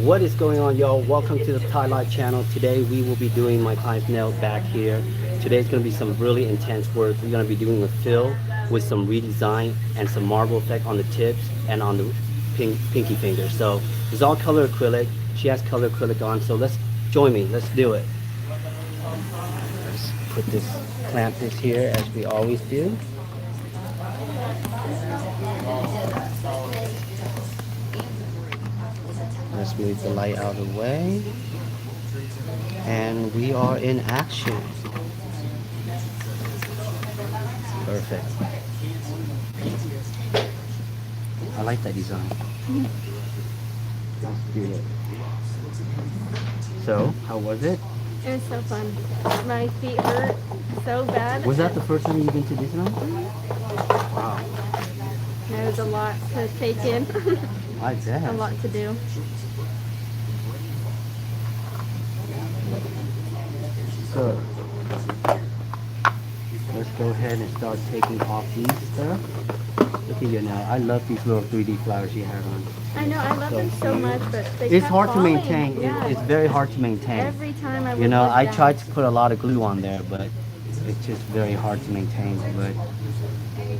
What is going on, y'all? Welcome to the Thai Life channel. Today we will be doing my client's nail back here. Today's going to be some really intense work. We're going to be doing a fill with some redesign and some marble effect on the tips and on the pinky finger. So it's all color acrylic. She has color acrylic on. So let's join me. Let's do it. Let's put this, clamp this here as we always do. Let's move the light out of the way. And we are in action. Perfect. I like that design. Let's do it. So, how was it? It was so fun. My feet hurt so bad. Was that the first time you've been to Disneyland? Wow. There was a lot to take in. I bet. A lot to do. So, let's go ahead and start taking off these stuff. Look at you now. I love these little 3D flowers you have on. I know, I love them so much, but they It's kept hard to falling. maintain. Yeah. It's very hard to maintain. Every time I would You know, look I down. tried to put a lot of glue on there, but it's just very hard to maintain. But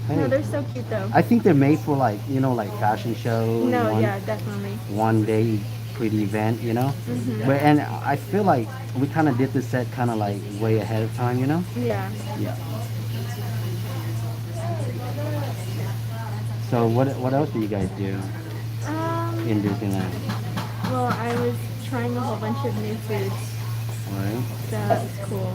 No, hey, they're so cute though. I think they're made for like, you know, like fashion shows. No, yeah, definitely. One day pretty event, you know. Mhm. But and I feel like we kind of did the set kind of like way ahead of time, you know. Yeah. Yeah. So what else do you guys do in Disneyland? Well, I was trying a whole bunch of new foods, Right. so that was cool.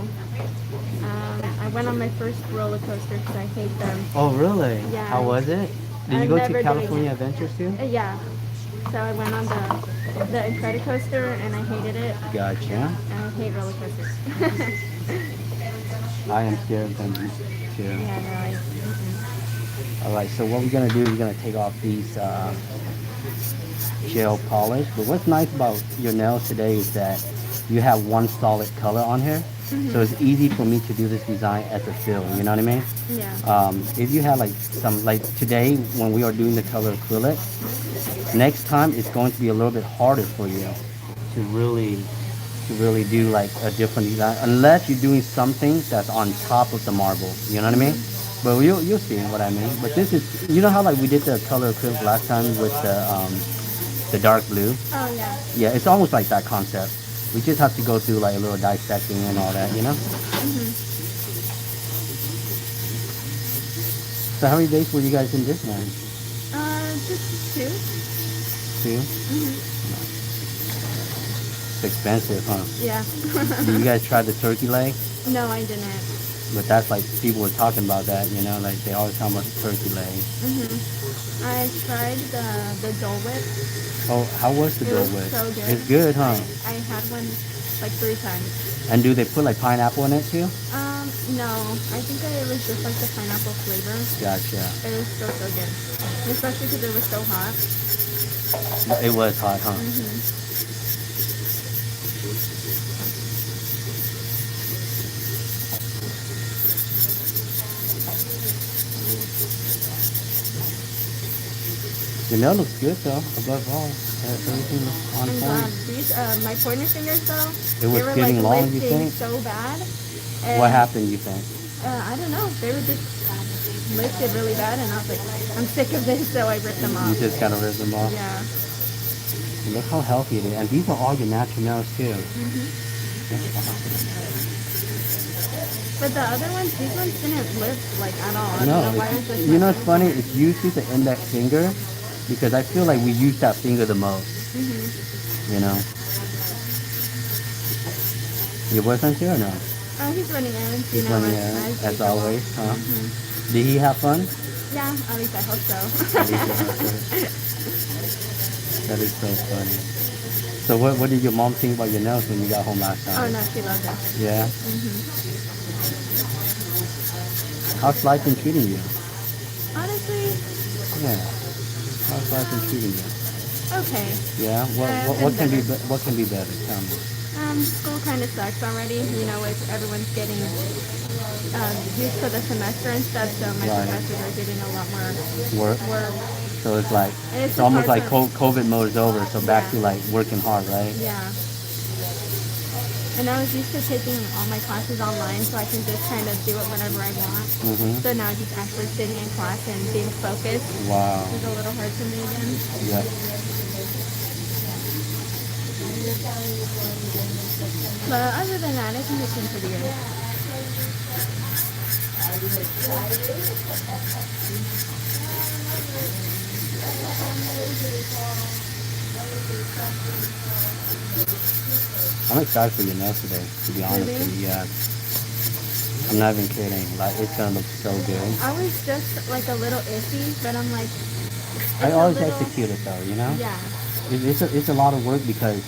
I went on my first roller coaster because I hate them. Oh really? Yeah. How was it? Did you I've go never to done California it. Adventures too? Yeah. So I went on the Incredicoaster and I hated it. Gotcha. And I hate roller coasters. I am scared of them too. Yeah, no, All right. So what we're gonna do is we're gonna take off these gel polish. But what's nice about your nails today is that you have one solid color on here. So it's easy for me to do this design as a fill, you know what I mean? yeah. If you have like some, like today when we are doing the color acrylic, next time it's going to be a little bit harder for you to really do like a different design, unless you're doing something that's on top of the marble, you know what I mean? But you'll see what I mean. But this is, you know how like we did the color acrylic last time with the dark blue? Oh, yeah. Yeah, it's almost like that concept. We just have to go through like a little dissecting and all that, you know? So how many days were you guys in Disneyland? Just two. 2? It's expensive, huh? Yeah. Did you guys try the turkey leg? No, I didn't. But that's like, people were talking about that, you know, like they always talk about the turkey leg. I tried the Dole Whip. Oh, how was the It Dole was Whip? so good. It's good, huh? I had one like 3 times. And do they put like pineapple in it too? No, I think that it was just like the pineapple flavor. Gotcha. It was so good. Especially because it was so hot. It was hot, huh? The nail looks good though, above all. Everything looks on I'm point. glad. These, my pointer fingers though, It was they were getting like long, you lifting think? so bad. What And, happened, you think? I don't know. They were just lifted really bad, and I was like, I'm sick of this, so I ripped them You off. just gotta rip them off. Yeah. Look how healthy it is. And these are all your natural nails too. But the other ones, these ones didn't lift like at all. I No, don't know why it's like you know what's funny? It's usually the index finger because I feel like we use that finger the most. You know? Your boyfriend's here or no? Oh, he's running errands. He's you know, running errands, as usual. always, huh? Did he have fun? Yeah, at least I hope so. At least he had fun. That is so funny. So what did your mom think about your nails when you got home last Oh time? no, she loves it. Yeah? How's life been treating you? Honestly, Yeah. How's life been treating you? okay. Yeah? What can be what can be better? Tell me. School kind of sucks already. You know, everyone's getting used to the semester and stuff, so my Right. professors are giving a lot more Work? work So it's like And it's just almost hard like for- COVID mode is over. So back Yeah. to like working hard, right? Yeah. And I was used to taking all my classes online, so I can just kind of do it whenever I want. Mhm. So now just actually sitting in class and being focused Wow. is a little hard for me again. Yeah. But other than that, I think it's been pretty good. I'm excited for your nails today. To be honest with you, yeah. I'm not even kidding. Like it's gonna look so good. I was just like a little iffy, but I'm like, I it's a always little- execute it though, you know. yeah. It's a lot of work because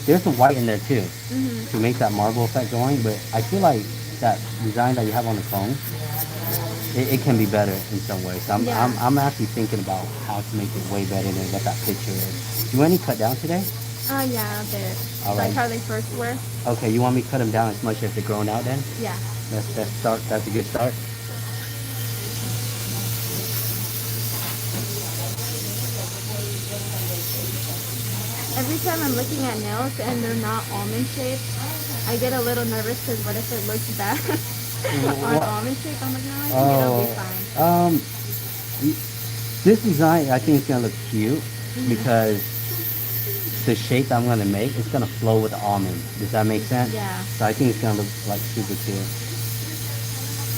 there's some white in there too Mhm. to make that marble effect going. But I feel like that design that you have on the phone, it can be better in some ways. So Yeah. I'm actually thinking about how to make it way better than what that picture is. You want any cut down today? Yeah, a bit. All Like right. how they first were. Okay, you want me to cut them down as much as they're grown out then? Yeah. Let's start. That's a good start. Every time I'm looking at nails and they're not almond shaped, I get a little nervous because what if it looks bad on What? almond shape? I'm like, no, I think it'll be fine. y- this design I think is gonna look cute because the shape I'm gonna make is gonna flow with the almond. Does that make sense? Yeah. So I think it's gonna look like super cute.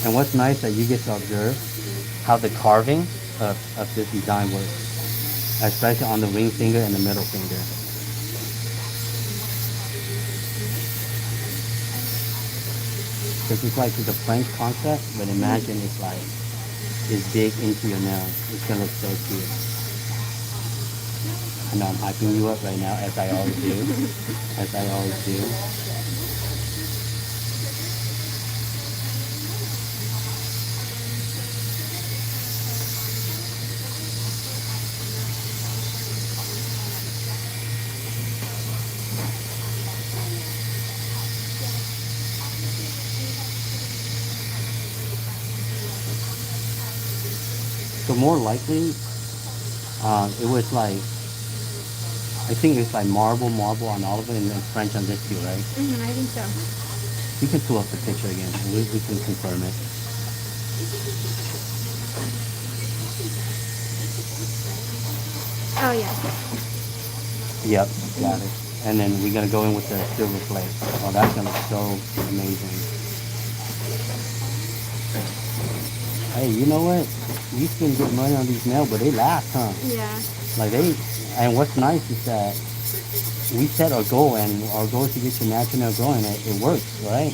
And what's nice that you get to observe how the carving of this design works, especially on the ring finger and the middle finger. This is like the French concept, but imagine it's like it's big into your nail. It's gonna look so cute. I know I'm hyping you up right now, as I always do, as I always do. So more likely, it was like, I think it's like marble on all of it, and then French on this too, right? I think so. You can pull up the picture again, and we can confirm it. Oh, yeah. Yep, got it. And then we're gonna go in with the silver plate. Oh, that's gonna look so amazing. Hey, you know what? We spend good money on these nails, but they last, huh? Yeah. Like and what's nice is that we set our goal, and our goal is to get your natural nail growing. It works, right?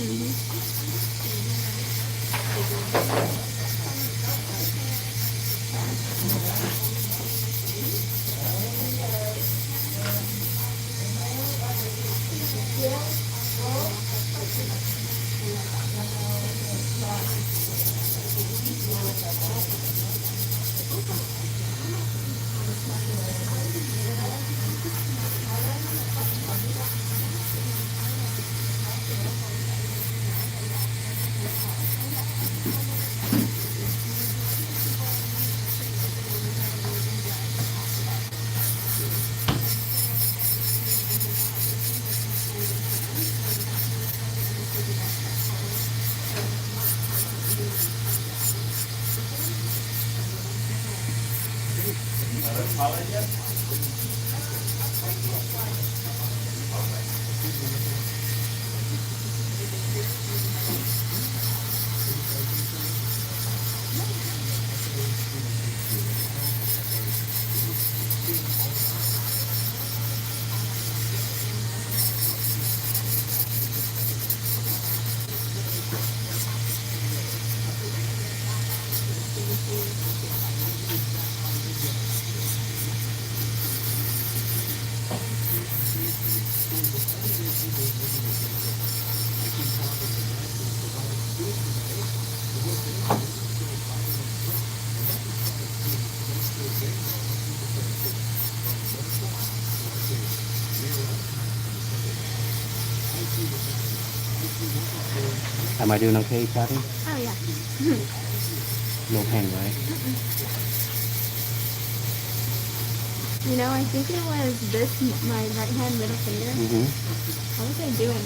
Am I doing okay, Patty? Oh, yeah. No pain, right? You know, I think it was this, my right hand middle finger. Mm-hmm. What was I doing?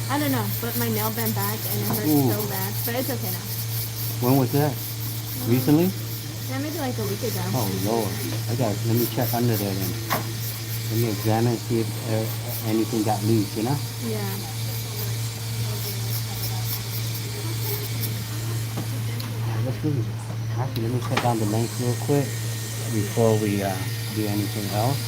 I don't know, but my nail bent back and it hurts Ooh. so bad. But it's okay now. When was that? Recently? Yeah, maybe like a week ago. Oh Lord. Let me check under there then. Let me examine, see if anything got loose, you know? Yeah. Let's do it. Actually, let me cut down the length real quick before we do anything else.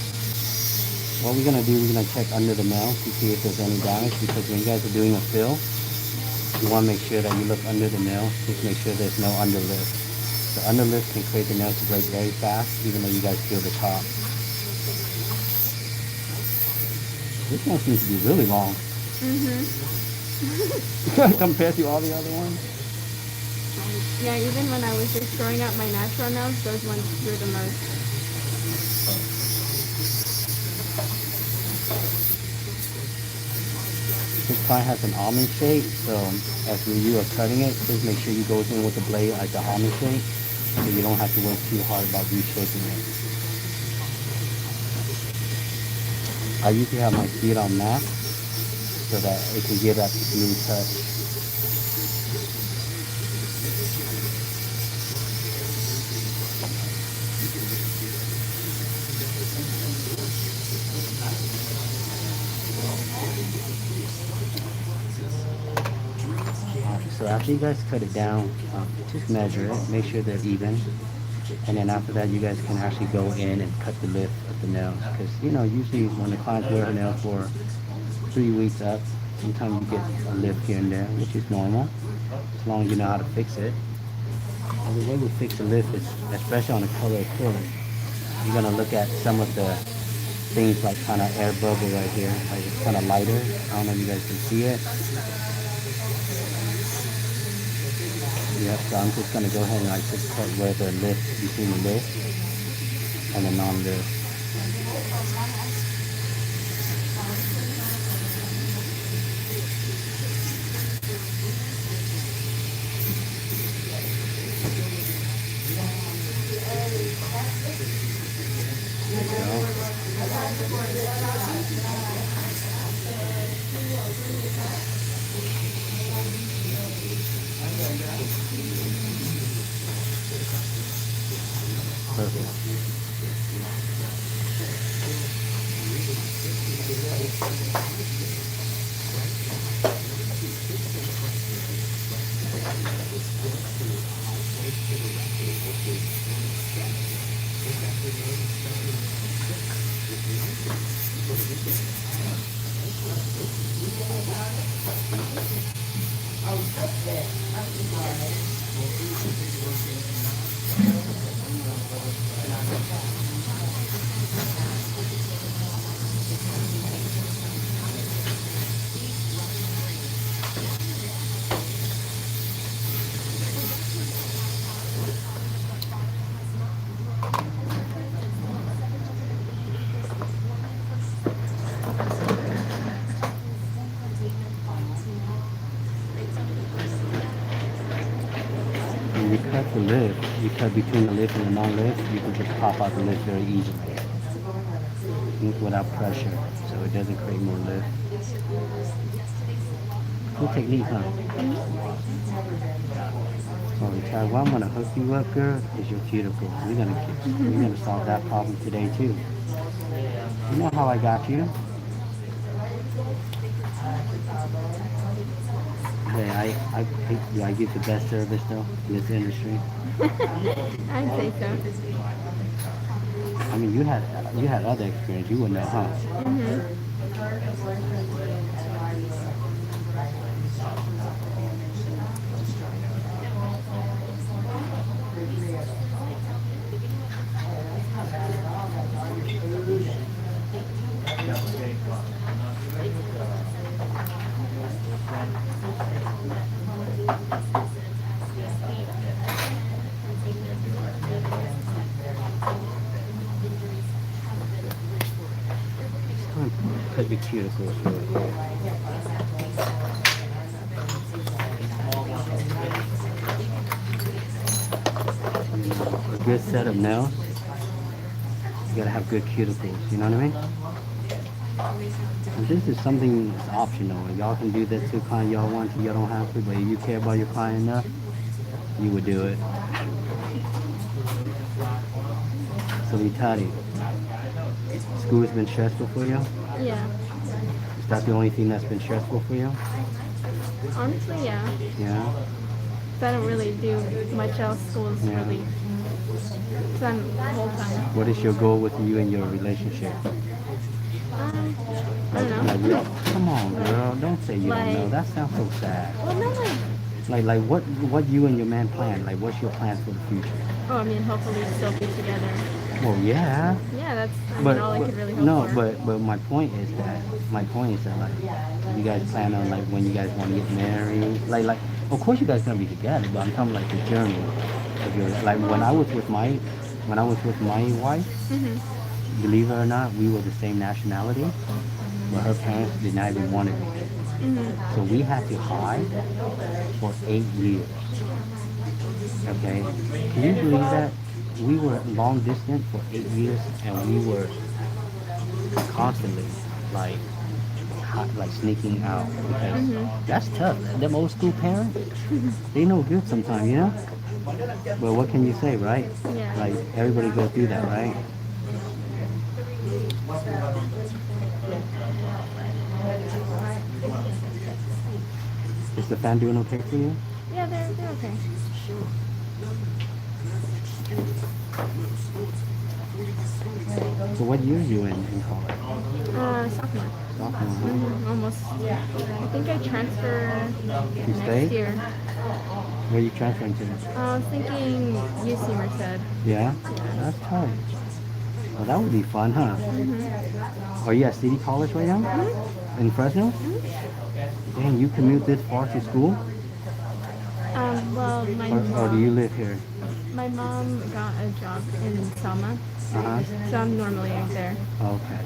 What we're gonna do, we're gonna check under the nail to see if there's any damage, because when you guys are doing a fill, you want to make sure that you look under the nail. Just make sure there's no underlift. The underlift can create the nail to break very fast, even though you guys feel the top. This one seems to be really long Mhm. compared to all the other ones. Yeah, even when I was just growing out my natural nails, those ones grew the most. This pie has an almond shape, so as you are cutting it, just make sure you go in with the blade like the almond shape, so you don't have to work too hard about reshaping it. I usually have my speed on max so that it can give that smooth touch. So after you guys cut it down, just measure it, make sure they're even, and then after that you guys can actually go in and cut the lift of the nails, because usually when the clients wear a nail for 3 weeks up, sometimes you get a lift here and there, which is normal, as long as you know how to fix it. And the way we fix a lift is, especially on a color acrylic, you're gonna look at some of the things like kind of air bubble right here, like it's kind of lighter. I don't know if you guys can see it. Yep, so I'm just going to go ahead and like just cut where the lift, between the lift and the non-lift. Perfect. When you cut the lift, you cut between the lift and the non-lift, you can just pop out the lift very easily without pressure, so it doesn't create more lift. Good technique, huh? So Chad, what I'm gonna hook you up, girl, is your cuticle. We're gonna solve that problem today too. You know how I got you? Hey, do I give the best service though in this industry? I'd say so. I mean, you had other experience. You would know, huh? Mhm. Cut your cuticles real quick. A good set of nails You gotta have good cuticles. You know what I mean? And this is something that's optional. Y'all can do this too, kind y'all want to. Y'all don't have to, but if you care about your client enough, you would do it. So Vitali, school has been stressful for you? Yeah. Is that the only thing that's been stressful for you? Honestly, yeah. Yeah. I don't really do much else. School's Yeah. really fun the whole time. What is your goal with you and your relationship? I don't know. Come on, girl. Don't say you don't know. Like- That sounds so sad. Well, no, Like what you and your man plan? Like, what's your plans for the future? oh, I mean, hopefully still be together. Well, yeah. Yeah, that's all I could really hope no, for. but my point is that like you guys plan on like when you guys want to get married. Like of course you guys gonna be together, but I'm talking like the journey of your like when I was with my wife. Hmm. Believe it or not, we were the same nationality, but her parents did not even want it. Hmm. So we had to hide for 8 years. Okay? Can you believe that? We were long distance for 8 years and we were constantly like like sneaking out because that's tough. Them old school parents, they know good sometimes, you know? But what can you say, right? Yeah. Like everybody goes through that, right? Is the fan doing okay for you? Yeah, they're okay. So what year are you in college? Sophomore. Sophomore, huh? Almost. I think I transfer You stay? next year. Where are you transferring to? I was thinking UC Merced. Yeah? That's tight. Well, that would be fun, huh? Are you at City College right now? In Fresno? Dang, you commute this far to school? Well, Or do you live here? my mom got a job in Selma, Uh-huh. so I'm normally out there. Okay.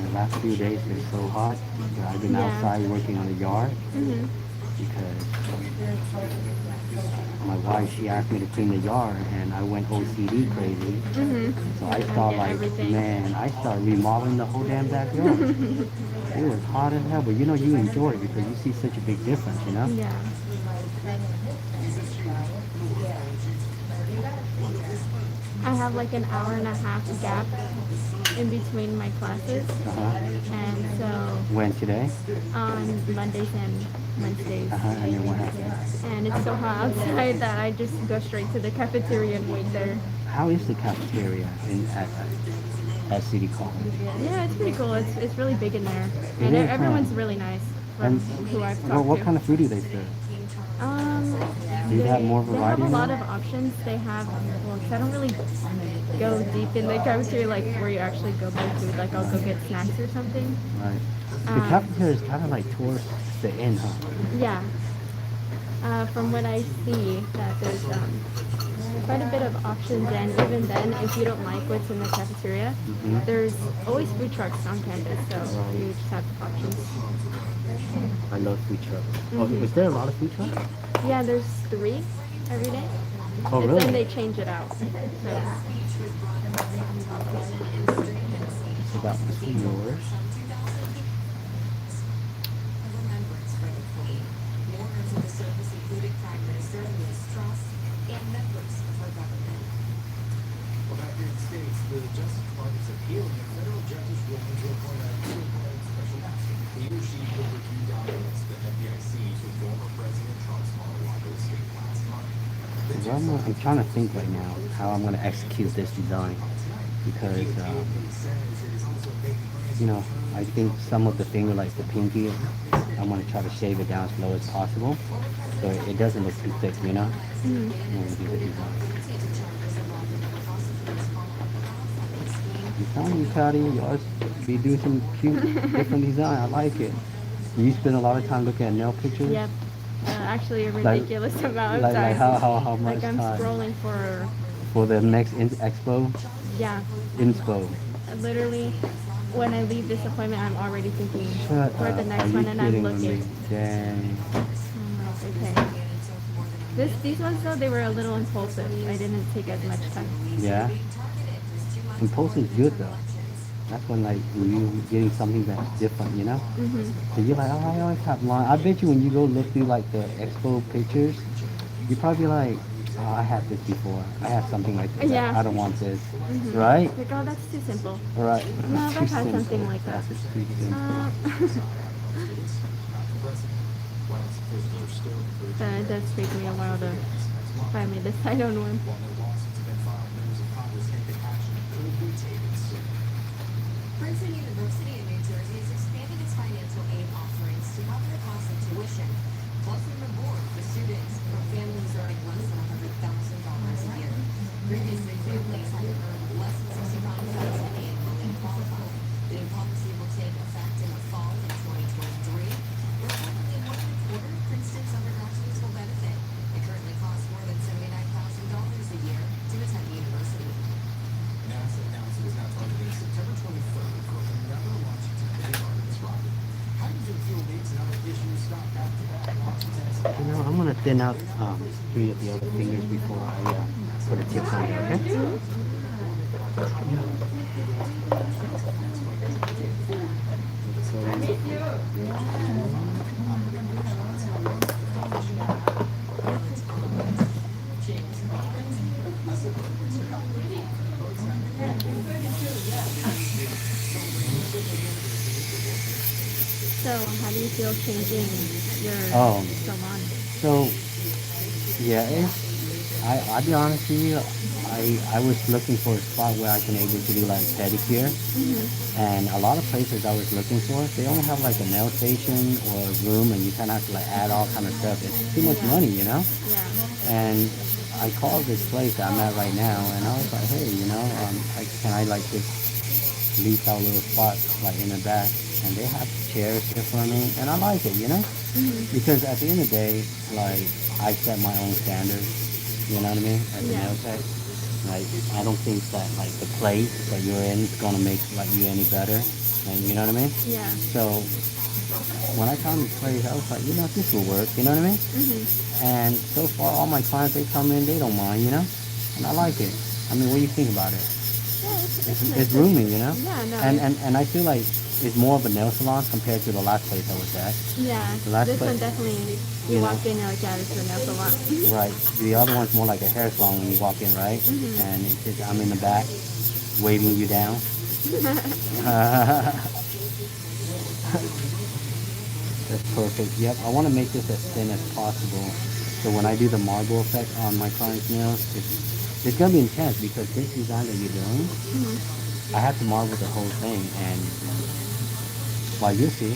The last few days been so hot. I've been Yeah. outside working on the yard Hmm. because my wife, she asked me to clean the yard and I went OCD crazy. Hmm. So I start Yeah, like, everything. man, I start remodeling the whole damn backyard. It was hot as hell, but you know you enjoy it because you see such a big difference, you know? Yeah. I have like an hour and a half gap in between my classes, Uh-huh. and so When today? on Mondays and Wednesdays. Uh-huh. And then what happened? And it's so hot outside that I just go straight to the cafeteria and wait there. How is the cafeteria at City College? Yeah, it's pretty cool. It's really big in there, It and is, huh? everyone's really nice from And who I've talked what to. kind of food do they serve? Do you have more They have variety a lot now? of options. They have, well, 'cause I don't really go deep in the cafeteria, like where you actually go buy food. Like I'll go get snacks or something. Right. The cafeteria is kind of like towards the end, huh? Yeah. From what I see, that there's quite a bit of options, and even then, if you don't like what's in the cafeteria, there's always food trucks on campus, so you just have options. I love food trucks. Oh, is there a lot of food trucks? Yeah, there's 3 every day. Oh, And really? then they change it out. So, So that was yours. Well, I'm trying to think right now how I'm going to execute this design because, you know, I think some of the finger, like the pinky, I'm going to try to shave it down as low as possible so it doesn't look too thick, you know? I'm going to do the design. I'm telling you, Cuddy, you always be doing some cute, different design. I like it. You spend a lot of time looking at nail pictures? Yep. Actually, a Like- ridiculous amount of Like time. how much Like I'm time? scrolling for, For the next expo? yeah, Inspo. literally. When I leave this appointment, I'm already thinking Shut for up. the next Are you one, and I'm kidding with looking. me? Dang. Okay. These ones though, they were a little impulsive. I didn't take as much time. Yeah. Impulsive is good though. That's when like you getting something that's different, you know? Mhm. So you're like, oh, I always have line. I bet you when you go look through like the expo pictures, you probably like, oh, I had this before. I had something like this. Yeah. I don't want this. Mhm. Right? Like, oh, that's too simple. Right. No, Too I've had simple. something like that. That's too simple. It does take me a while to finally decide on one. Princeton University in New Jersey is expanding its financial aid offerings to cover the cost of tuition, plus a reward for students from families earning less than $100,000 a year. Previously, families had to earn less than $65,000 annually and qualify. The new policy will take effect in the fall of 2023. Reportedly, more than a quarter of Princeton's undergraduates will benefit. It currently costs more than $79,000 a year to attend the university. NASA announced it is now targeting September 23rd for another Washington Artemis rocket. Hydrogen fuel needs and other issues stop back-to-back Washington. You know, I'm gonna thin out 3 of the other fingers before I put a tip on there, okay? So, how do you feel changing your Oh. salon? So, yeah, I'll be honest with you, I was looking for a spot where I can able to do like pedicure. And a lot of places I was looking for, they only have like a nail station or a room and you kind of have to like add all kind of stuff. It's too much money, you know? Yeah. And I called this place that I'm at right now and I was like, hey, you know, can I like just lease out a little spot like in the back? And they have chairs in front of me and I like it, you know? Because at the end of the day, like I set my own standards, you know what I mean? As a Yeah. nail tech. Like I don't think that like the place that you're in is gonna make like you any better. Like, you know what I mean? Yeah. So when I found this place, I was like, you know, this will work. You know what I mean? And so far, all my clients they come in, they don't mind, you know, and I like it. I mean, what do you think about it? Yeah, It's nice. rooming, you know. Yeah, no. And I feel like it's more of a nail salon compared to the last place I was at. Yeah. The last This place- one definitely, you you know. walk in, you're like, yeah, this is a nail salon. Right. The other one's more like a hair salon when you walk in, right? And it's just, I'm in the back, waving you down. That's perfect. Yep. I want to make this as thin as possible. So when I do the marble effect on my client's nails, it's going to be intense because this design that you're doing, I have to marble the whole thing. And well, you see,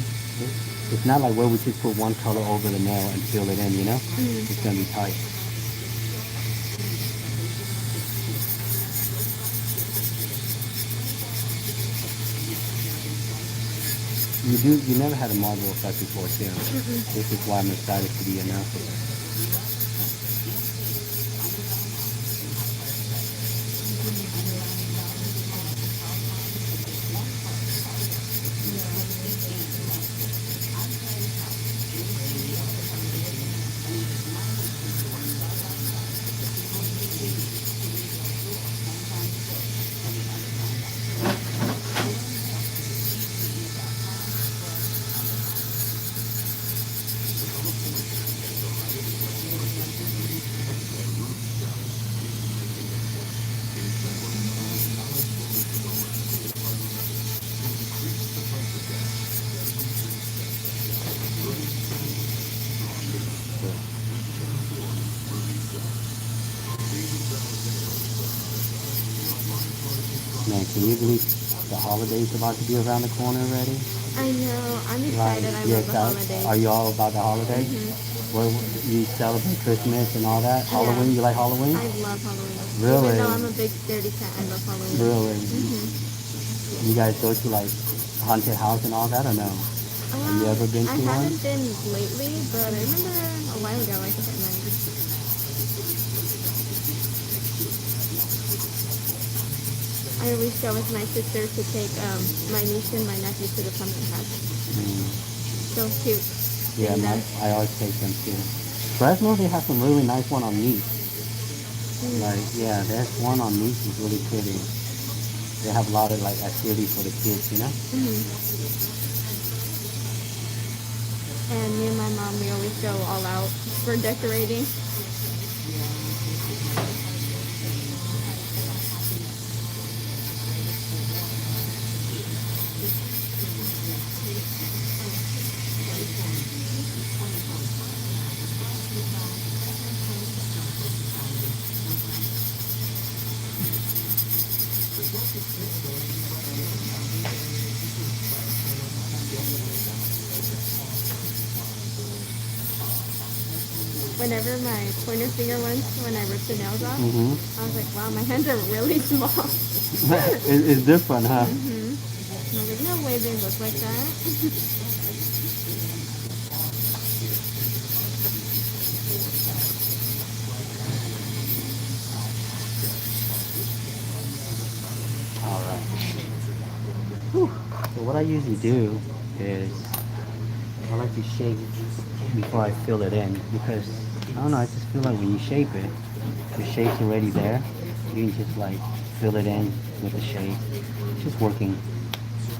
it's not like where we just put one color over the nail and fill it in, you know? It's going to be tight. You never had a marble effect before too. This is why I'm excited to be announcing it. Man, can you believe the holidays about to be around the corner already? I know. I'm Like, excited. I you're love the excited? holidays. Are you all about the holidays? Where you celebrate Christmas and all that? Yeah. Halloween? You like Halloween? I love Halloween. Really? Even though I'm a big scaredy cat, I love Halloween. Really? You guys go to like haunted house and all that or no? Have you ever been I to one? haven't been lately, but I remember a while ago, like at night. I always go with my sister to take my niece and my nephew to the pumpkin patch. So cute. Yeah, And, I always take them too. Fresno, they have some really nice one on meat. Like, yeah, there's one on meat is really pretty. They have a lot of like activities for the kids, you know? And me and my mom, we always go all out for decorating. Whenever my pointer finger went, when I ripped the nails off, I was like, wow, my hands are really small. It's different, huh? I was like, no way they look like that. All right. Whew. So what I usually do is I like to shake before I fill it in because I don't know, I just feel like when you shape it, the shape's already there. You can just like fill it in with the shape. Just working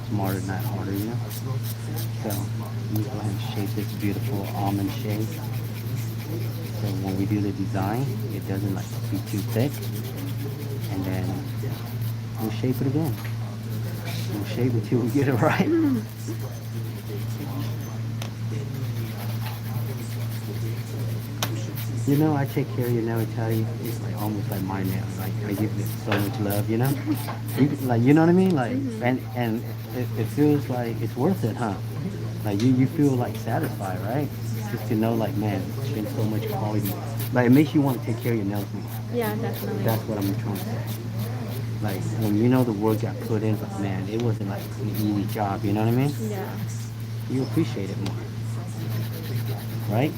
smarter, not harder, you know? So let me go ahead and shape this beautiful almond shape. So when we do the design, it doesn't like be too thick. And then we'll shape it again. We'll shape it till we get it right. You know, I take care of your nail, I tell you, it's like almost like my nail. Like I give it so much love, you know? Like you know what I mean? Like and it feels like it's worth it, huh? Like you feel like satisfied, right? Just to know like man, it's been so much quality. Like it makes you want to take care of your nails more. Yeah, definitely. That's what I'm trying to say. Like when you know the work got put in, but man, it wasn't like an easy job, you know what I mean? Yeah. You appreciate it more. Right?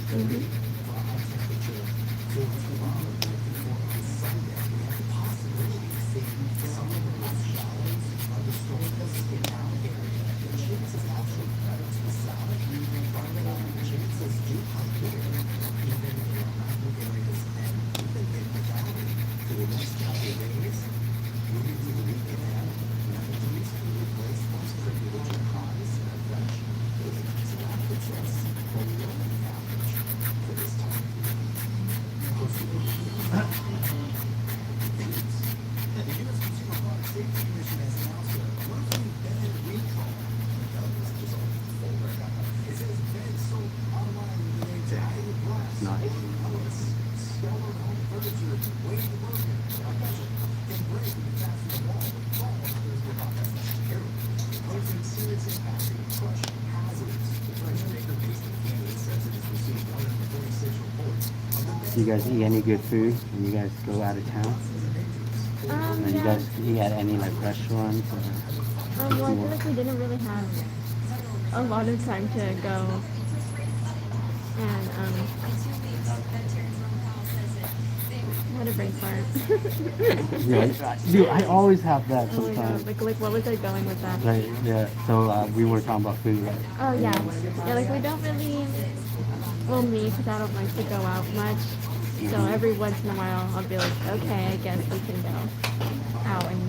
Nice. Do you guys eat any good food when you guys go out of town? And you Yeah. guys eat at any like restaurants? Or Well, I feel like we didn't really have a lot of time to go. And, what a brain fart. yeah, dude, I always have that Oh my god, sometimes. like what was I going with that? Like, yeah, so we were talking about food, right? Oh yeah, yeah. Like we don't really. Well, me, because I don't like to go out much. So every once in a while, I'll be like, okay, I guess we can go out and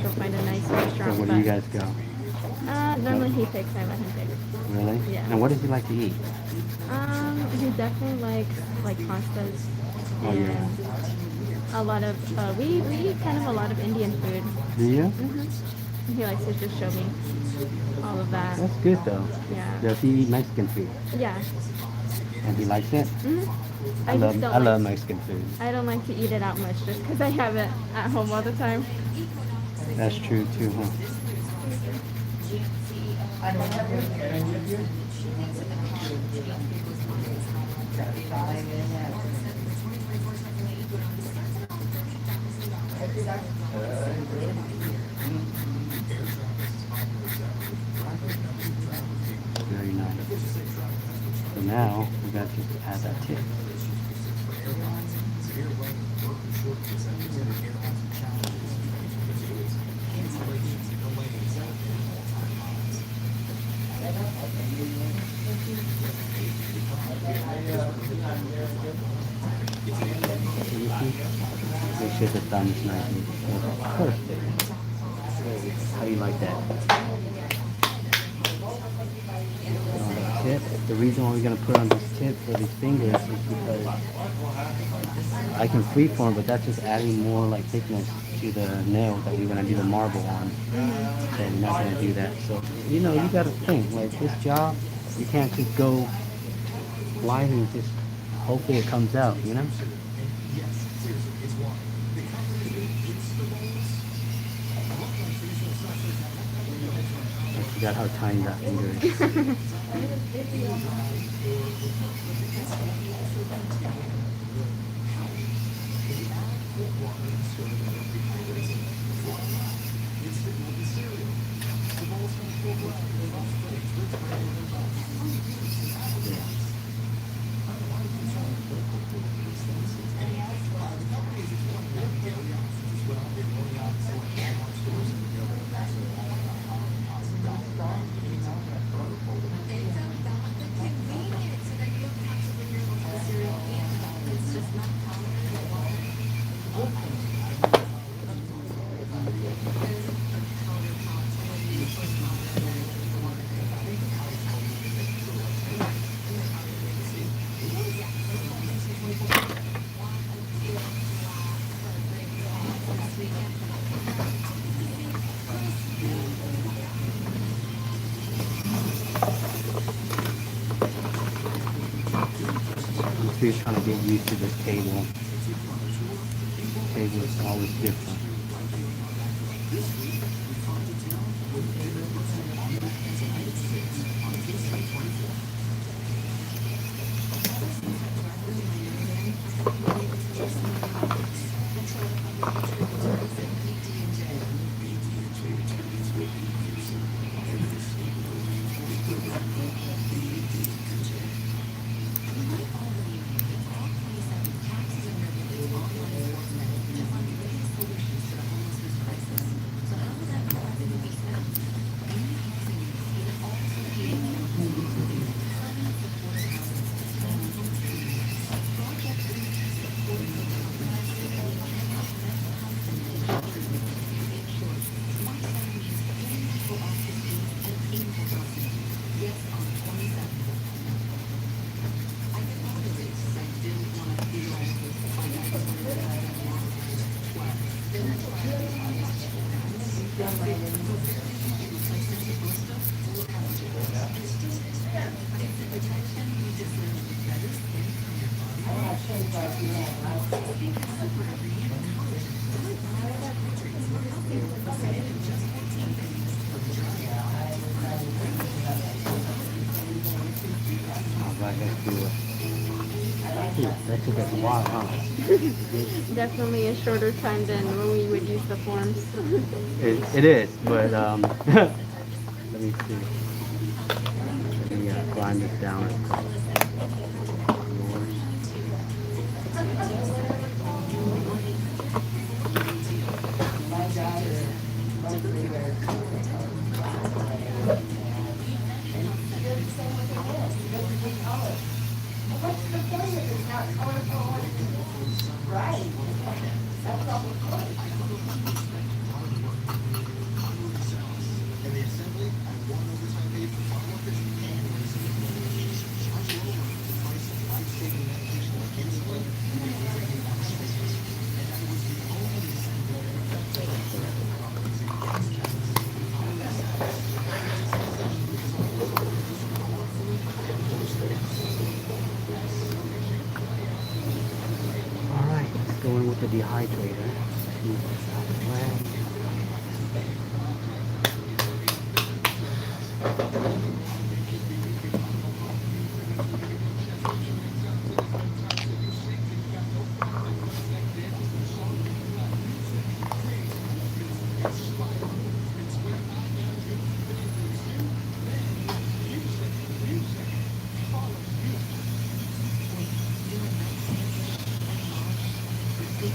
go find a nice So restaurant. where do you guys go? Normally he picks, I let him pick. Really? Yeah. And what does he like to eat? He definitely likes like pastas. Oh, And yeah. a lot of we eat kind of a lot of Indian food. Do you? He likes to just show me all of that. That's good though. Yeah. Does he eat Mexican food? Yeah. And he likes it? I just don't I love like, Mexican food. I don't like to eat it out much just because I have it at home all the time. That's true too, huh? Very nice. So now we got to add that tip. Make sure the thumb is nice and perfect. How do you like that? On the tip. The reason why we're gonna put on this tip for these fingers is because I can freeform, but that's just adding more like thickness to the nail that we're gonna do the marble on. So we're not gonna do that. So you know, you gotta think like this job. You can't just go blindly and just hopefully it comes out. You know. I forgot how tiny that finger is. I'm still trying to get used to this table. Table is always different. Alright, let's do it. That took us a while, huh? Definitely a shorter time than when we would use the forms. It is, but let me see. Let me grind this down. Alright, let's go in with the dehydrator. Move this out of the way.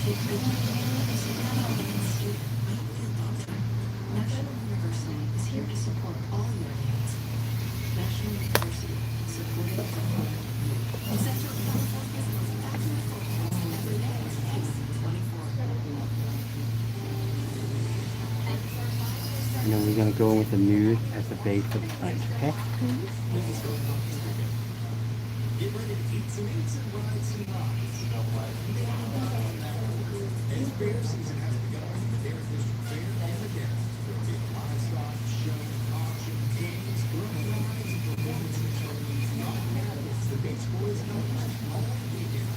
National University is here to support all your needs. National University, supporting the home. Central California's most passionate football every day. 24. And then we're gonna go in with the nude as the base of the front, okay? Get ready to eat some eats and ride some rides. As bear season has begun, the Dairy District Fair and the Dairy. There will be a livestock show, auction, games, thrill rides, and performances from young adults, the Beach Boys, and others, all weekend.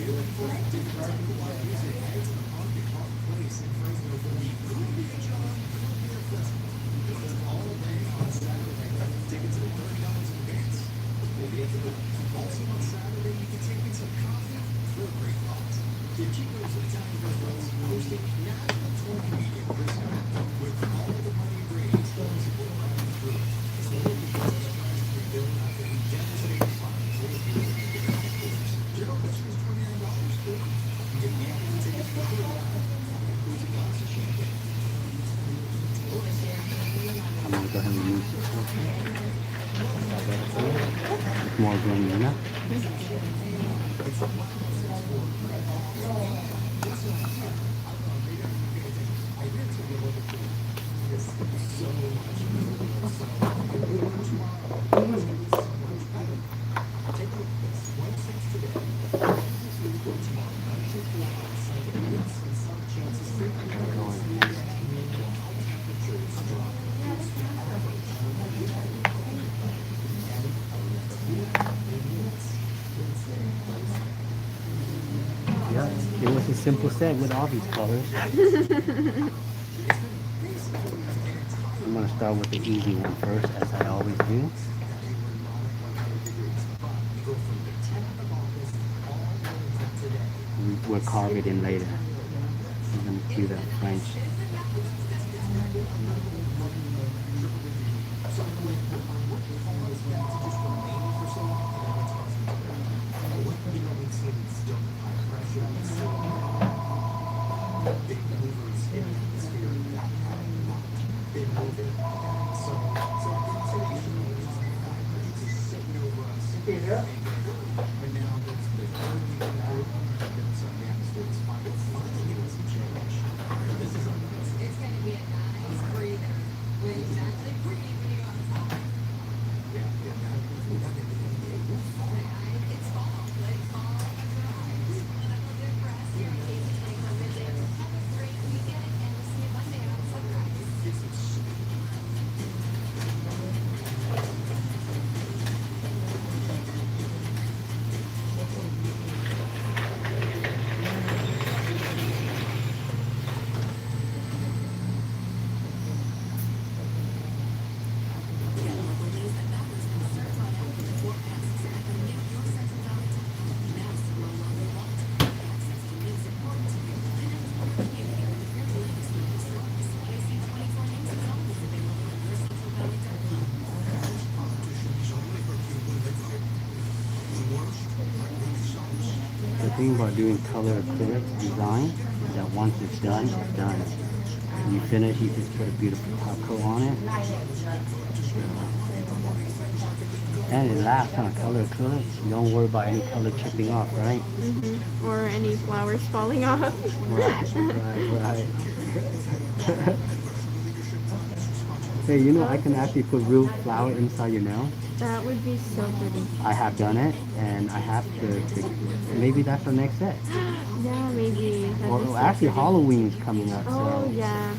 Daily Freight tickets and live music heads to the Park at Park Place in Fresno for the Cool Beer John Cool Beer Festival. It's all day on Saturday. Tickets are $30 in advance. We'll be at the door. Also on Saturday, you can take in some coffee for a great thought. The Chico's Italian Restaurants hosting National Tour Media Fresno with all the money raised to support Ryan Crew. So we'll be rebuilding after the devastating fire. General admission is $29 or you get the annual tickets for $30. Includes a glass of champagne. I'm gonna go ahead and remove this. It's more green, you know? Yeah, it was a simple set with all these colors. I'm gonna start with the easy one first, as I always do. We'll carve it in later. I'm gonna do that French. It's gonna be a nice breather. When you actually breathe when you go outside. It's fall. Let it fall over your eyes. Clinical Good Press here in Casey 24 midday. Have a great weekend and we'll see you Monday on Sunrise. The thing about doing color acrylic design is that once it's done, it's done. When you finish, you just put a beautiful top coat on it. And it lasts on color acrylic. You don't worry about any color chipping off, right? Or any flowers falling off. Right. Hey, you know I can actually put real flower inside your nail. That would be so pretty. I have done it, and I have to maybe that's the next set. Yeah, maybe. That'd be so Actually, pretty. Halloween's coming up, Oh, so yeah.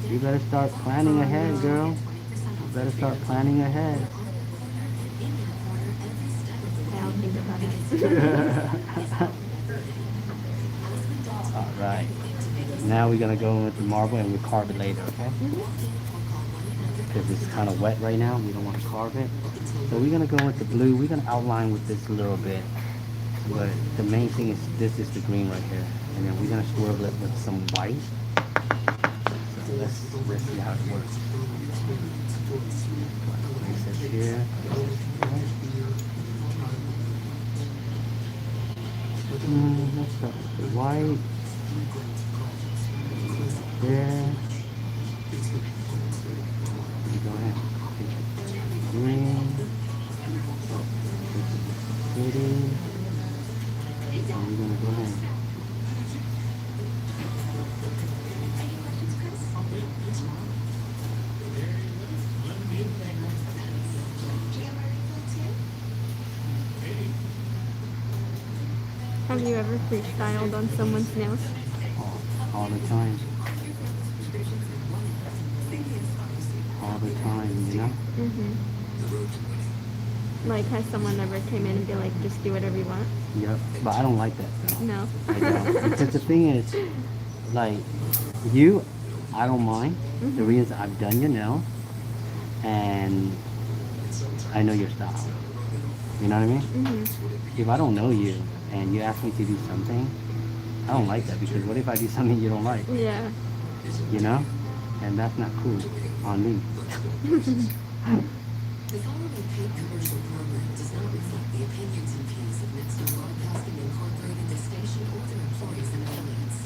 you better start planning ahead, girl. You better start planning ahead. I'll think about it. All right. Now we're gonna go in with the marble and we'll carve it later, okay? Because it's kind of wet right now. We don't want to carve it. So we're gonna go with the blue. We're gonna outline with this a little bit. But the main thing is this is the green right here. And then we're gonna swirl it with some white. So let's see how it works. Place it here. Mm-hmm. Let's start with the white. There. Go ahead. Green. Pretty. And we're gonna go ahead. Have you ever freestyled on someone's nails? All the time. All the time, you know? Mm-hmm. Like, has someone ever came in and be like, just do whatever you want? Yep. But I don't like that though. No. I don't. Because the thing is, like, you, I don't mind. The reason I've done your nail, and I know your style. You know what I mean? Mm-hmm. If I don't know you and you ask me to do something, I don't like that because what if I do something you don't like? Yeah. You know? And that's not cool on me. The following paid commercial program does not reflect the opinions and views of Nexstar Broadcasting Incorporated, the station, or their employees and affiliates.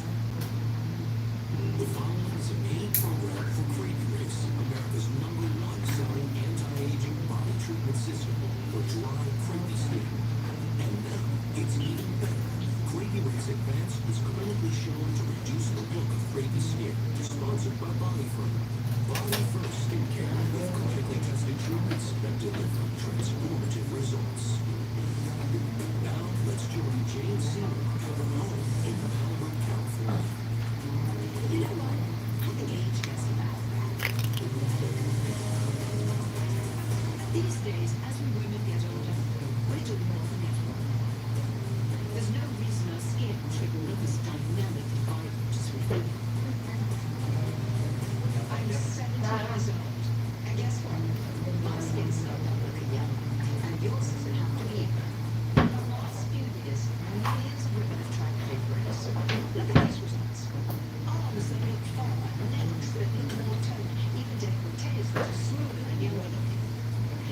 The following is a paid program for Crazy Race, America's #1 selling anti-aging body treatment system for dry, crimpy skin. And now, it's even better. Crazy Race Advanced is clinically shown to reduce the look of crepey skin. Sponsored by Body Firm. Body First Skincare with clinically tested treatments that deliver transformative results. Now, let's join Jane Seymour at her home in Malibu, California. You know what? I think age gets a bad rap. These days, as we women get older, we're doing more than ever. There's no reason our skin should look as dynamic and vibrant as we think. I'm 70 years old, and guess what? My skin's not looking young, and yours doesn't have to be either. In the last few years, millions of women have tried Crazy Race. Look at these results. Arms that look fuller, necks that look more toned, even décolletés that are smoother and younger looking.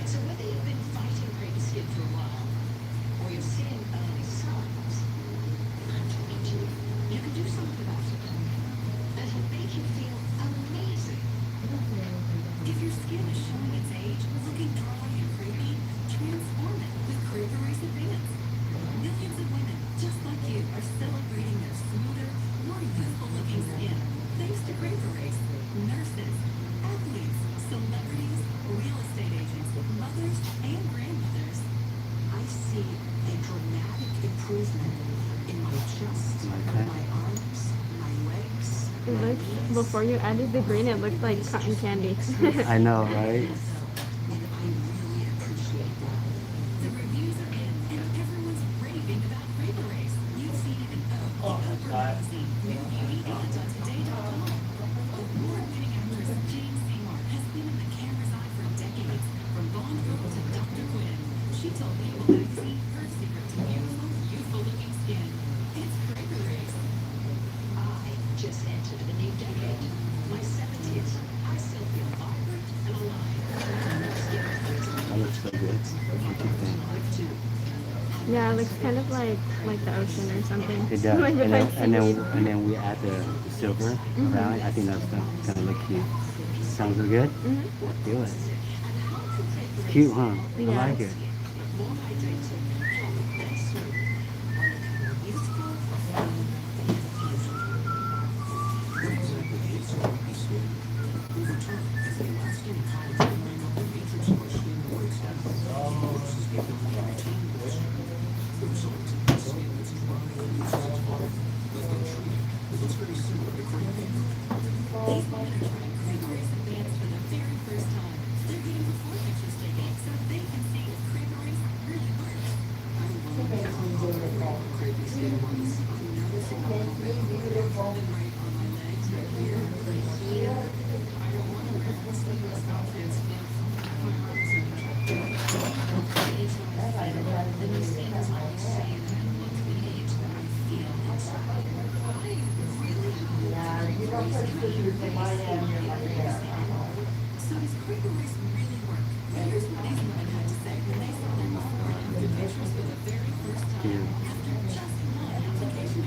So whether you've been fighting crepey skin for a while, or you're seeing early signs, I'm talking to you. You can do something about it. And it'll make you feel amazing. If your skin is showing its age, looking dry and crepey, transform it with Crazy Race Advanced. Millions of women, just like you, are celebrating their smoother, more youthful-looking skin, thanks to Crazy Race. Nurses, athletes, celebrities, real estate agents, mothers, and grandmothers. I see a dramatic improvement in my chest, Okay. my arms, my legs. It looks, before you added the green, it looked like cotton candy. I know, right? And I really appreciate that. The reviews are in, and everyone's raving about Crazy Race. You've seen it in Oprah Magazine, New Beauty, and on Today.com. Award-winning actress Jane Seymour has been in the camera's eye for decades, from Bond Girl to Dr. Quinn. She told People Magazine her secret to beautiful, youthful-looking skin. It's Crazy Race. I just entered a new decade. My 70s. I still feel vibrant and alive. That looks so good. What do you think? Alive too. Yeah, it looks kind of like the ocean or something. It does. Like And if I then, see it. and then we add the silver around it. I think that's gonna look cute. Sounds good? Mhm. Let's do it. Cute, huh? I Yeah. like it. More hydrated, plump, and smooth. While looking more youthful and beautiful. It's crepey skin. Over time, as the elastin and collagen make up the matrix of our skin breaks down, it loses the ability to retain moisture. The result is skin that's dry and loses its volume. Left untreated, it looks very similar to crepey. These women are trying Crazy Race Advanced for the very first time. They're getting before pictures taken so they can see if Crazy Race really works. I love crepey skin ones. I'm noticing a little bit more than right on my legs, right here, right here. I don't want to wear it. It's not transparent. My arms are contracted. It's how I feel. The new skin is how I see it and look the age that I feel inside. I really hope that Crazy Race can hear this and So does Crazy Race really work? Here's what these women had to say when they saw their before and after pictures for the very first time. Cute. After just one application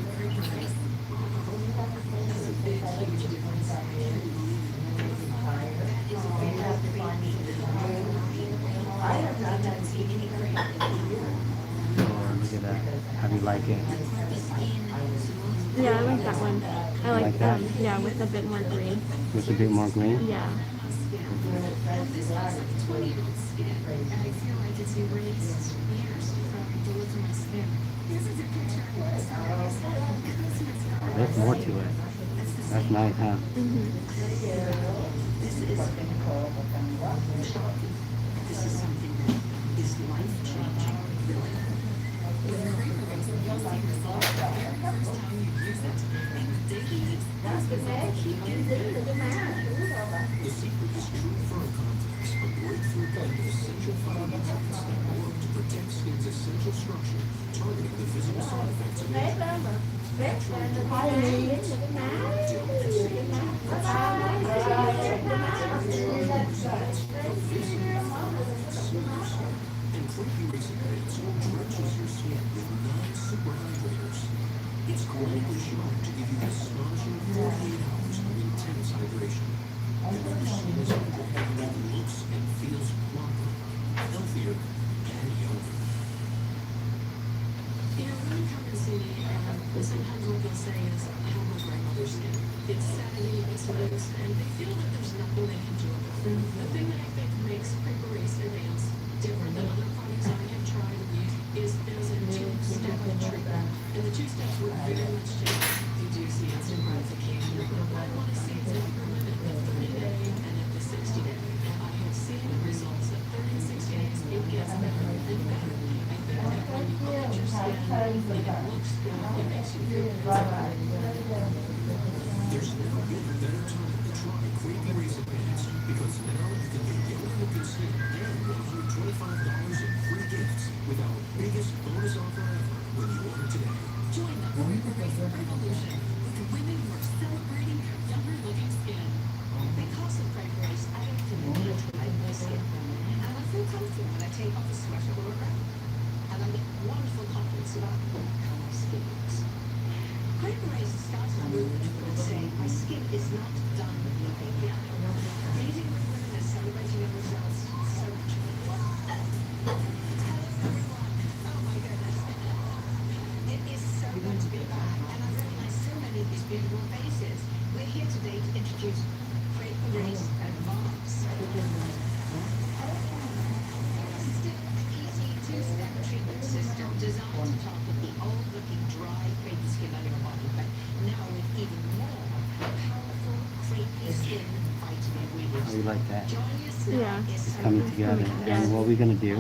You like it? Yeah, I like that one. I like, Like that? yeah, with a bit more green. With a bit more green? Yeah. This looks like 20-year-old skin, and I feel like it's erased years from the look of my skin. This is a picture of Christmas card. There's more to it. That's nice, huh? This is shocking. This is something that is life-changing, really. With Creamer Race, you'll see results the very first time you use it, and with daily use, that's the way to keep getting better. The secret is true firm complex, a breakthrough blend of essential phytonutrients that work to protect skin's essential structure, targeting the physical side effects of aging. And Creepy Race Advance drenches your skin with 9 super hydrators. It's clinically shown to give you an astonishing 48 hours of intense hydration. And when your skin is hydrated, it looks and feels plumper, healthier, and younger. You know, when you come and see me, sometimes what they'll say is, I have my grandmother's skin. It's saggy, it's loose, and they feel that there's nothing they can do about it. The thing that I think makes Creeper Race Advance different than other products I have tried and used is there's a two-step treatment. And the two steps work very much together. You do see instant gratification, but I want to see it's improvement at the 30-day and at the 60-day. And I have seen the results at 30 and 60 days. It gets better and better. I think that when you look at your skin and it looks good, it makes you feel good. There's never been a better time to try Creepy Race Advance because now you can get younger looking skin and $125 in free gifts with our biggest bonus offer ever when you order today. Join the Creeper Race revolution with women who are celebrating their younger looking skin. Because of Crepe Race, I don't feel the need to hide my skin. And I feel comfortable when I take off a sweater or a wrap. And I get wonderful confidence about how my skin looks. Crepe Race starts a movement that saying my skin is not done looking young. Meeting with women and celebrating their results is so much fun. Hello everyone. Oh my goodness. It is so good to be back, and I recognize so many of these beautiful faces. We're here today to introduce Crepe Race Advance. Still an easy two-step treatment system designed to tackle the old-looking, dry, crepey skin on your body, but now with even more powerful, crepey skin vitamin How ingredients. you like that? Joining us Yeah. now is It's coming together. Yeah. And what we're gonna do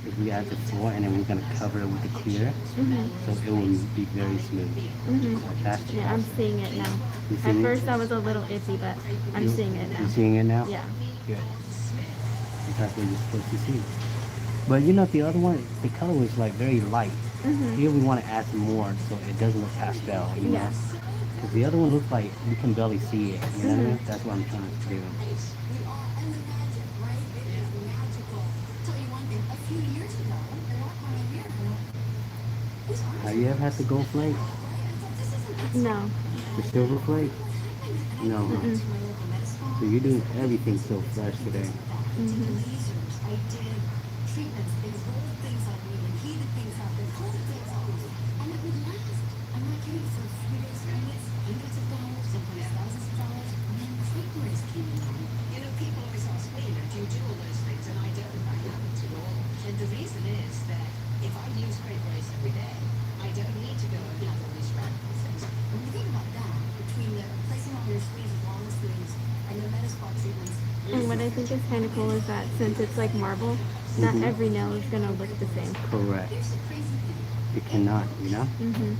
is we add the floor and then we're gonna cover it with the clear, so it will be very smooth. Like that. Yeah, I'm seeing it now. You At seeing it? first I was a little iffy, but I'm seeing it now. You seeing it now? Yeah. Good. That's what you're supposed to see. But you know, the other one, the color was like very light. Here we want to add some more so it doesn't look pastel, you know? Yes. Because the other one looks like you can barely see it, you know what I mean? That's what I'm trying to do. We are in the magic, right? It is magical. Tell you one thing, a few years ago, I walked by here and these arms Have you ever had the gold flake? right? I thought this isn't No. The silver flake? No. So you're doing everything so fresh today. lasers. I did treatments. They rolled things on me and heated things up and cold things on me. And it would last. I'm not kidding. For a few days, hundreds of dollars, sometimes thousands of dollars. And then Crepe Race came along. You know, people always ask me, do you do all those things? And I don't. I haven't at all. And the reason is that if I use Crepe Race every day, I don't need to go and have all these radical things. When you think about that, between the placing on your sleeves, long sleeves, and the Metaspa treatments, And what I think is kind of cool is that since it's like marble, not every nail is gonna look the same. Correct. here's the crazy thing, It cannot, you know?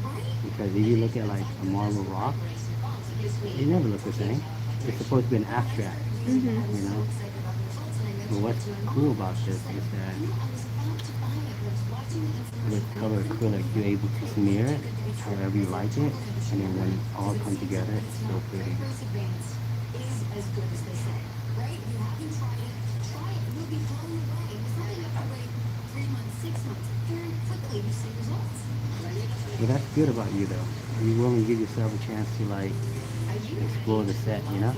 right? Because if you look at like a marble rock, they never look the same. It's supposed to be an abstract, you know? But what's cool about this is that with color acrylic, you're able to smear it however you like it, and then when it all comes together, it's so pretty. Race Advance is as good as they say, right? You haven't tried it, try it. You'll be blown away. It's not you have to wait 3 months, 6 months. Very quickly, you see results. But that's good about you though. You're willing to give yourself a chance to like explore the set, you know?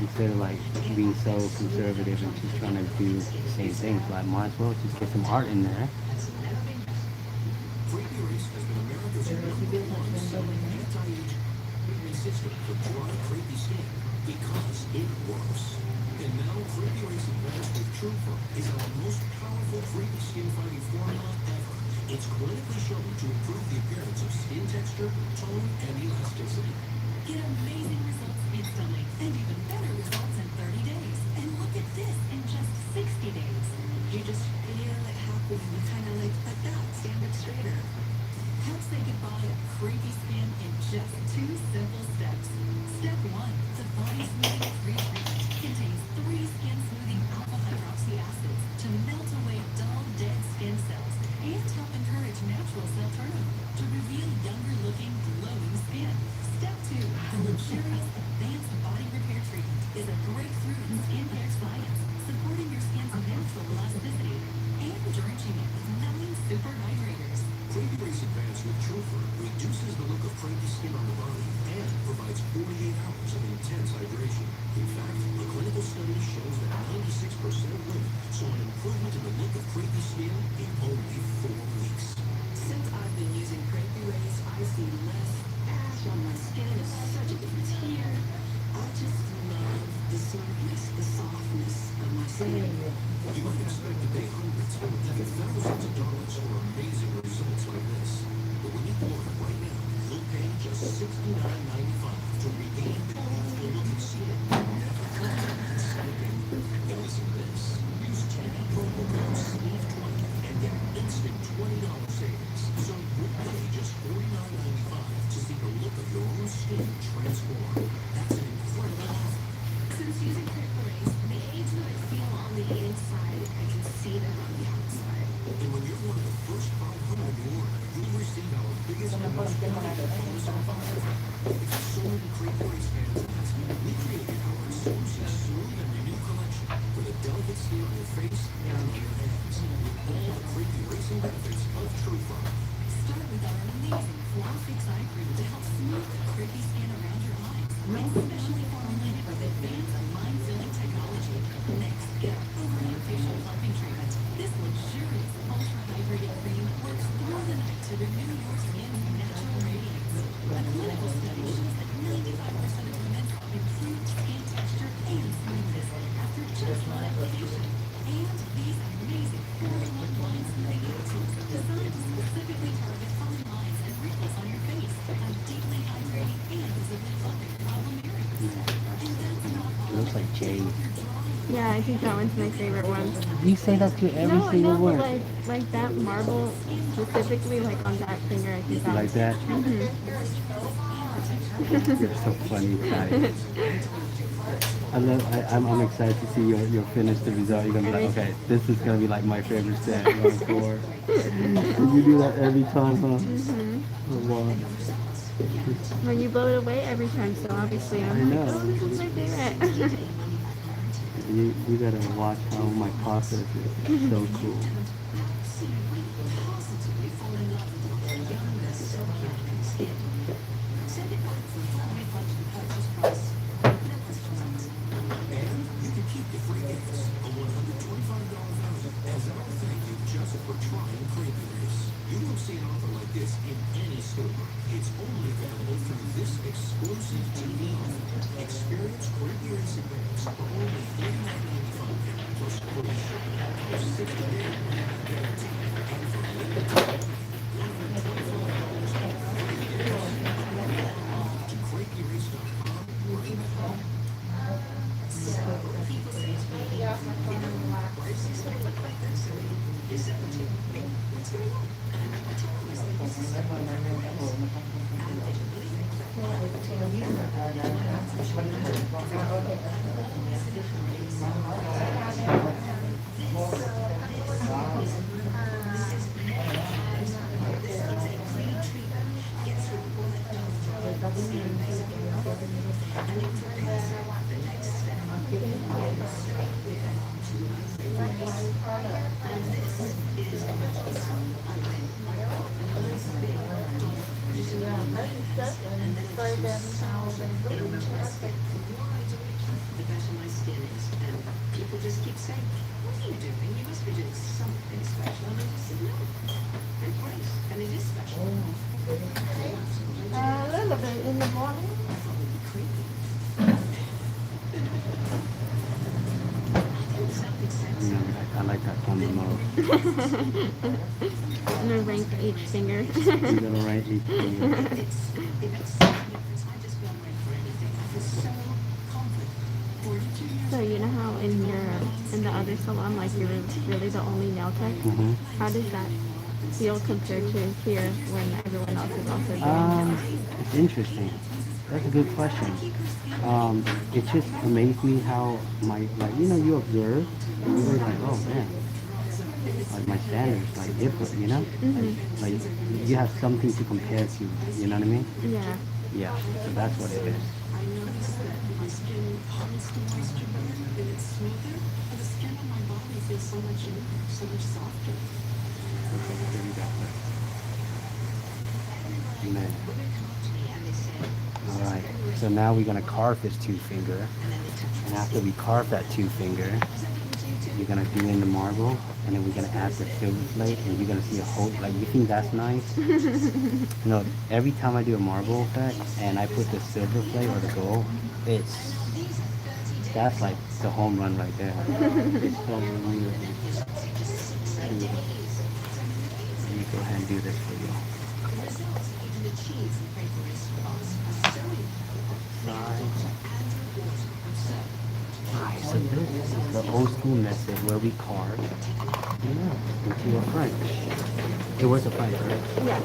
Instead of like being so conservative and just trying to do the same things. Like might as well just get some art in there. Creepy Race has been America's system for dry, crepey skin because it works. And now, Crepey Race Advanced with Truefer is our most powerful crepey skin fighting formula ever. It's clinically shown to improve the appearance of skin texture, tone, and elasticity. Get amazing results instantly and even better results in 30 days. And look at this in just 60 days. You just feel it happening, kind of like that, stand up straighter. Help say goodbye to crepey skin in just 2 simple steps. Step 1. The Body Smoothing Free Treatment contains 3 skin smoothing alpha hydroxy acids to melt away dull, dead skin cells and help encourage natural cell turnover to reveal younger looking, glowing skin. Step 2. The luxurious Advanced Body Repair Treatment is a breakthrough in skincare science, supporting your skin's natural elasticity and drenching it with 9 super hydrators. Crepey Race Advanced with Truefer reduces the look of crepey skin on the body and provides 48 hours of intense hydration. In fact, a clinical study shows that 96% of women saw an improvement in the look of crepey skin in only 4 weeks. Since I've been using Crepey Race, I see less ash on my skin. It's such a difference here. I just love the smoothness, the softness of my skin. You might expect to pay hundreds or even thousands of dollars for amazing results like this. But when you order right now, you'll pay just $69.95 to regain the youthful looking skin you never had. And listen to this. Use Tanny promo code SLEEVE20 and get an instant $20 savings. So you'll pay just $49.95 to see the look of your own skin transform. That's an incredible offer. Since using Crepey Race, the age that I feel on the inside, I can see them on the outside. And when you're one of the first 500 to order, you'll receive our biggest and most valuable bonus on file. Because so many Crepey Race fans ask, we created our exclusive Smooth and Renew collection for the delicate skin on your face and your hands. With all the Crepey Racing benefits of Truefer. Start with our amazing Flaw Fix Eye Cream to help smooth the crepey skin around your eyes. It's specially formulated with advanced line-filling technology. Next, get our overnight facial plumping treatment. This luxurious, ultra-hydrated cream works through the night to renew your skin's natural radiance. A clinical study shows that 95% of women have improved skin texture and smoothness after just one application. And these amazing 4-in-1 line smoothing capsules designed to specifically target fine lines and wrinkles on your face, are deeply hydrating and visibly plumping problem areas. And that's not all. Looks like jade. Yeah, I think that one's my favorite one. You say that to every No, single no, but word. like that marble specifically, like on that finger, I think that Like that? You're so funny, Ty. I'm excited to see your finished result. You're gonna be like, okay, this is gonna be like my favorite set going forward. You do that every time, huh? Oh, wow. When you blow it away every time, so obviously I I'm know. like, oh, this is my favorite. You gotta watch how my process is. It's so cool. Positively fall in love with their young, silky skin. Send it back for full refund purchase price. No questions asked. And you can keep the free gifts, a $125 value, as our thank you just for trying Crepey Race. You won't see an offer like this in any store. It's only available through this exclusive TV offer. Experience Crepey Race Advance for only $49.95 plus free shipping for 60 days guarantee. And for a limited time, $125 off free gifts. To crepeyrace.com right now. People say to me, why does this one look like this? Is it what's going on? I tell them, this is and they don't believe it. I tell you, this is a clean treatment. Gets rid of all that dull dry skin basically. And it prepares the next step. And this is the the better my skin is, and people just keep saying, what are you doing? You must be doing something special. And I just said, no, I'm great, and it is special. A little bit in the morning. I like that one the most. I'm gonna rank each finger. You're gonna write each finger. It's difference. I just feel like for anything. I feel so confident. 42 years So you know how in the other salon, like you're really the only nail tech. Mhm. How does that feel compared to here when everyone else is also doing nails? It's interesting. That's a good question. It just amazed me how you observe, and you're like, oh man, like my standards like different, you know? Like you have something to compare to, you know what I mean? Yeah. Yeah, so that's what it is. I noticed that my skin holds the moisture better and it's smoother. And the skin on my body feels so much softer. Okay, here we go. Man. All right, so now we're gonna carve this two finger, and after we carve that two finger, you're gonna do in the marble, and then we're gonna add the silver plate, and you're gonna see a whole, like, you think that's nice? No, every time I do a marble effect, and I put the silver plate or the gold, that's like the home run right there. It's so weird. Let me go ahead and do this for you. Alright, so this is the old school method where we carve, into a French. It was a French, right? Yeah.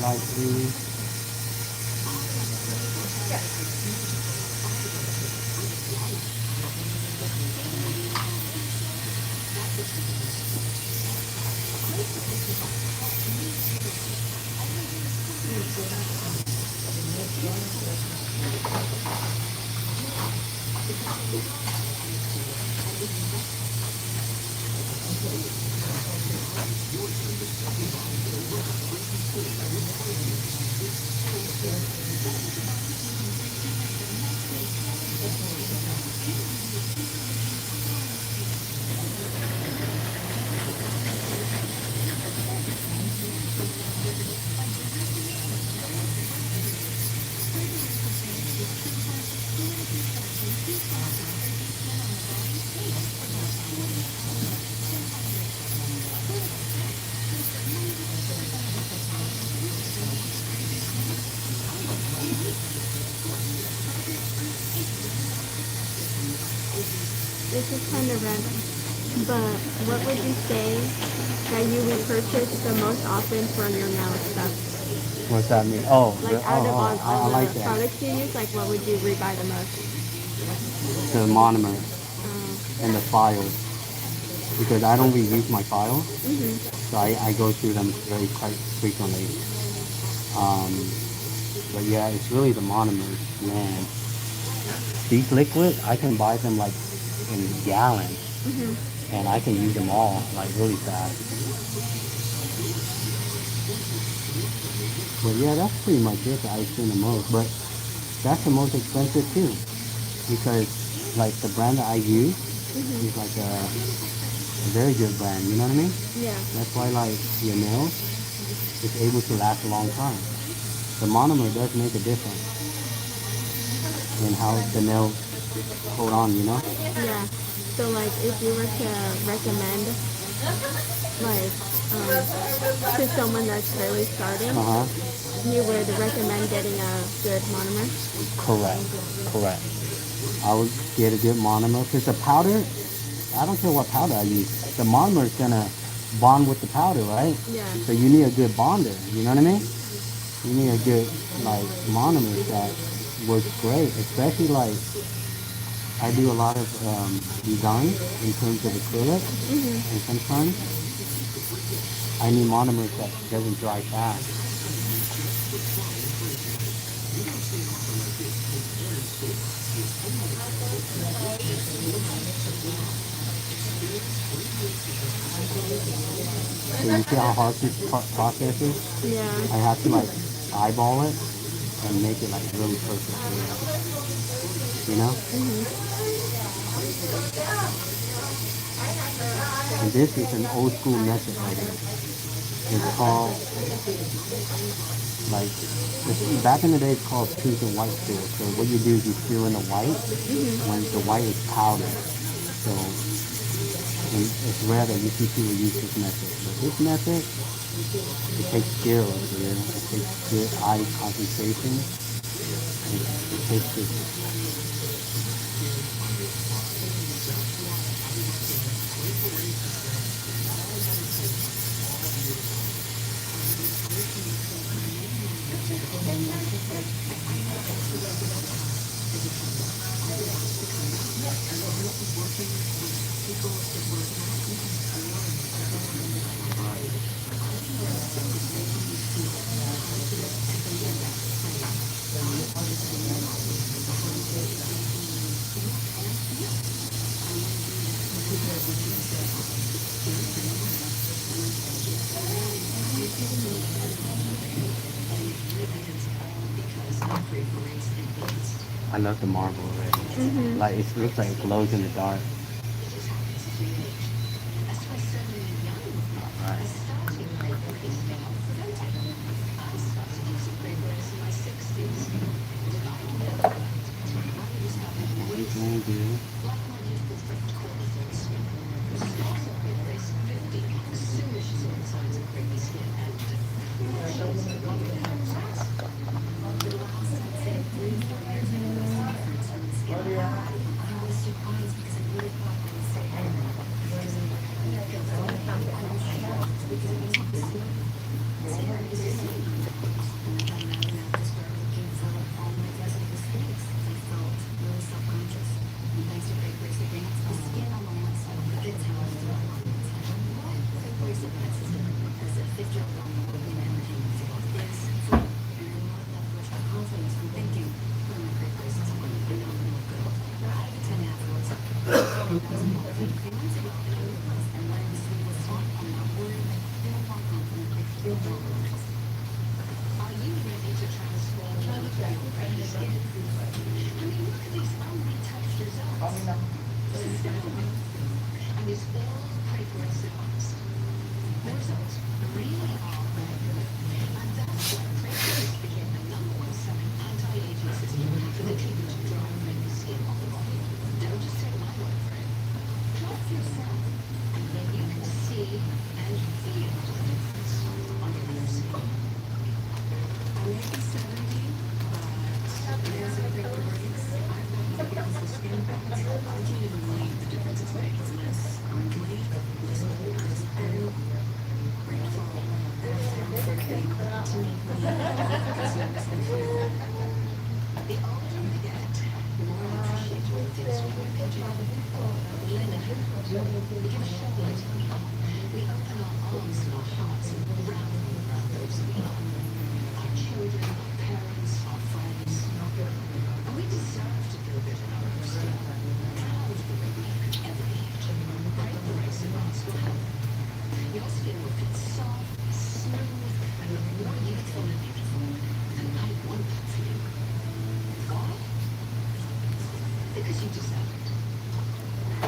Slightly. This is kind of random, but what would you say that you repurchase the most often from your nail stuff? What's that mean? Oh, Like out of all I like the that. products you use, like what would you rebuy the most? The monomer and the files. Because I don't reuse my files, so I go through them quite frequently. But yeah, it's really the monomers, man. These liquids, I can buy them like in gallons, and I can use them all like really fast. But yeah, that's pretty much it that I've seen the most. But that's the most expensive too, because like the brand that I use is like a very good brand. You know what I mean? Yeah. That's why like your nails is able to last a long time. The monomer does make a difference in how the nails hold on. You know? Yeah. So like if you were to recommend like to someone that's really starting, Uh huh. you would recommend getting a good monomer? Correct. Correct. I would get a good monomer because the powder, I don't care what powder I use. The monomer is gonna bond with the powder, right? Yeah. So you need a good bonder. You know what I mean? You need a good like monomer that works great. Especially like I do a lot of design in terms of acrylic, and sometimes I need monomers that doesn't dry fast. So you see how hard this process is? Yeah. I have to like eyeball it and make it like really perfect. You know? And this is an old school method right here. It's called like back in the day it's called pink and white fill. So what you do is you fill in the white when the white is powdered. So and it's rare that you see people use this method. But this method, it takes skill, you know? It takes good eye concentration. It takes this. I love the marble already. Like it looks like it glows in the dark. Alright. What he's gonna do. Are you ready to transform your precious skin? I mean, look at these unretouched results. This is astounding. And it's all fragrance advanced. The results really are very good. And that's why fragrance became the #1 selling anti-aging system for the treatment of dry, wrinkly skin on the body. Don't just take my word for it. Try it for yourself, and then you can see and feel the difference on your own skin. I may be 70, but there's a big breaks. I've got because the skin bones. I can't even believe the difference it's made. It's less wrinkly, less pores, and grateful that I found something to make me as young as they feel. The older we get, the more we appreciate all the things we can do. We lend a hand. We give a shoulder to people. We open our arms and our hearts around those we love. Our children, our parents, our friends. And we deserve to feel good in our own skin. Proud of the way we look every day. Great Grace Advanced will help. Your skin will feel soft, smooth, and look more youthful and beautiful because you deserve it.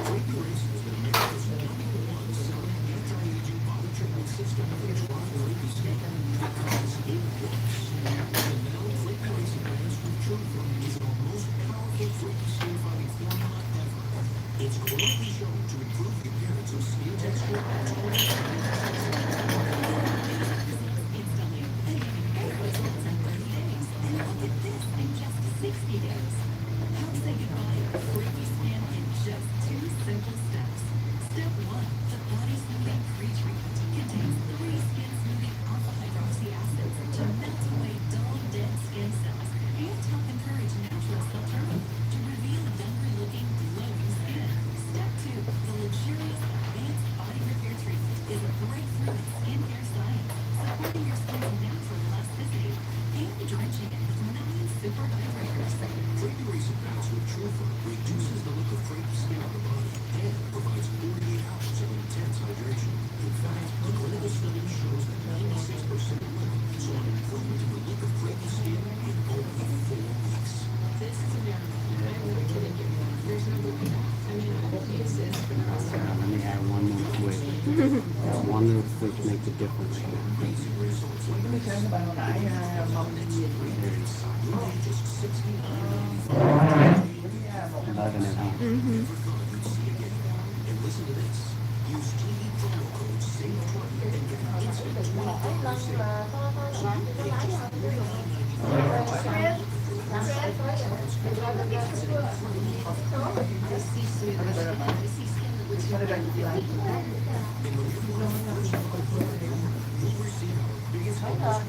Fragrance has been America's #1 selling anti-aging body treatment system for dry, flaky skin. Because it works. The now Fragrance Advanced with Truva is our most powerful flaky skin fighting formula ever. It's clinically shown to improve the appearance of skin texture, tone, Instantly, and even better results in 30 days. And look at this in just 60 days. How to say goodbye to freaky skin in just 2 simple steps. Step 1, the Body Smoothing Pre-Treatment contains 3 skin smoothing alpha hydroxy acids to melt away dull, dead skin cells and help encourage natural cell turnover to reveal younger looking, glowing skin. Step 2, the luxurious advanced body repair treatment is a breakthrough in skincare science, supporting your skin's natural elasticity and drenching it with 9 super hydrators. Fragrance Advanced with Truva reduces the look of crepey skin on the body and provides 48 hours of intense hydration. In fact, the clinical study shows that 96% of women saw an improvement in the look of crepey skin in only 4 weeks. This is a miracle. I'm not kidding you. There's no looking back. I mean, it exists for the rest of Let me add one more switch. That one little switch makes a difference. Amazing results like this. Just 69. 11 and a half. And listen to this. Use TV promo code SAVE20 and get an instant $20 You'll receive our biggest bonus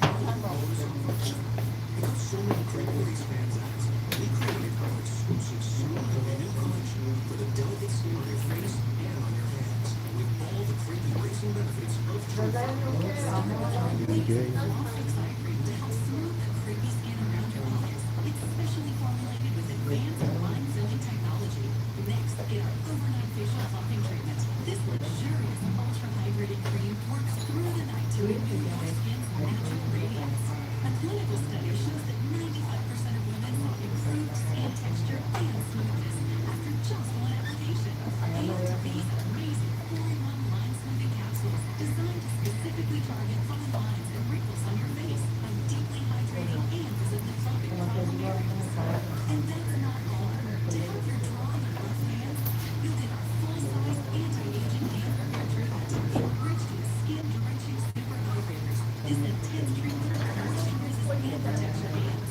because so many Crepey Race fans asked, we created our exclusive smooth new collection for the delicate skin on your face and on your hands with all the Crepey racing benefits of Truva. Peroxide cream to help smooth the crepey skin around your eyes. It's specially formulated with advanced line filling technology. Next, get our overnight facial plumping treatment. This luxurious ultra hydrating cream works through the night to renew your skin's natural radiance. A clinical study shows that 95% of women saw improved skin texture and smoothness after just one application. And these amazing 4-in-1 line smoothing capsules designed to specifically target fine lines and wrinkles on your face by deeply hydrating and visibly plumping problem areas. And that's not all. To help your dry and rough hands, you'll get our full-size anti-aging hand repair treatment enriched with skin-drenching super hydrators. This intense treatment moisturizes and protects your hands.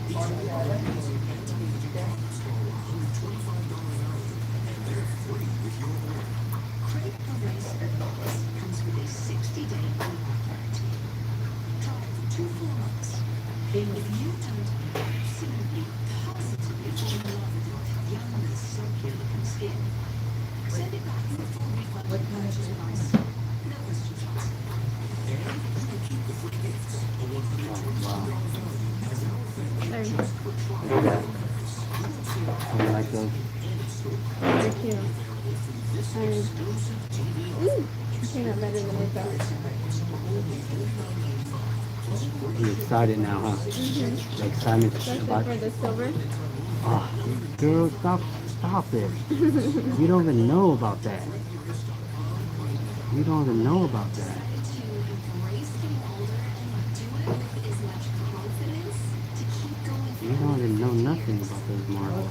These are all amazing anti-aging products for a $125 value, and they're free with your order. Crepe Erase Advance comes with a 60-day money-back guarantee. Try it for 2 full months. And if you don't absolutely, positively fall in love with your young, silky-looking skin, send it back for a full refund with purchase price. No questions asked. And you can keep the free gifts, a $125 value, as our thank There you you go. just for trying Look at that. You won't see our So like those. and it's still They're cute. available through this I exclusive TV came out better than I thought. You're excited now, huh? The excitement That's about. it for the silver. Oh, girl, stop it. You don't even know about that. You don't even know about that. to embrace getting older and do it with as much confidence to keep going You don't even know nothing about those marbles.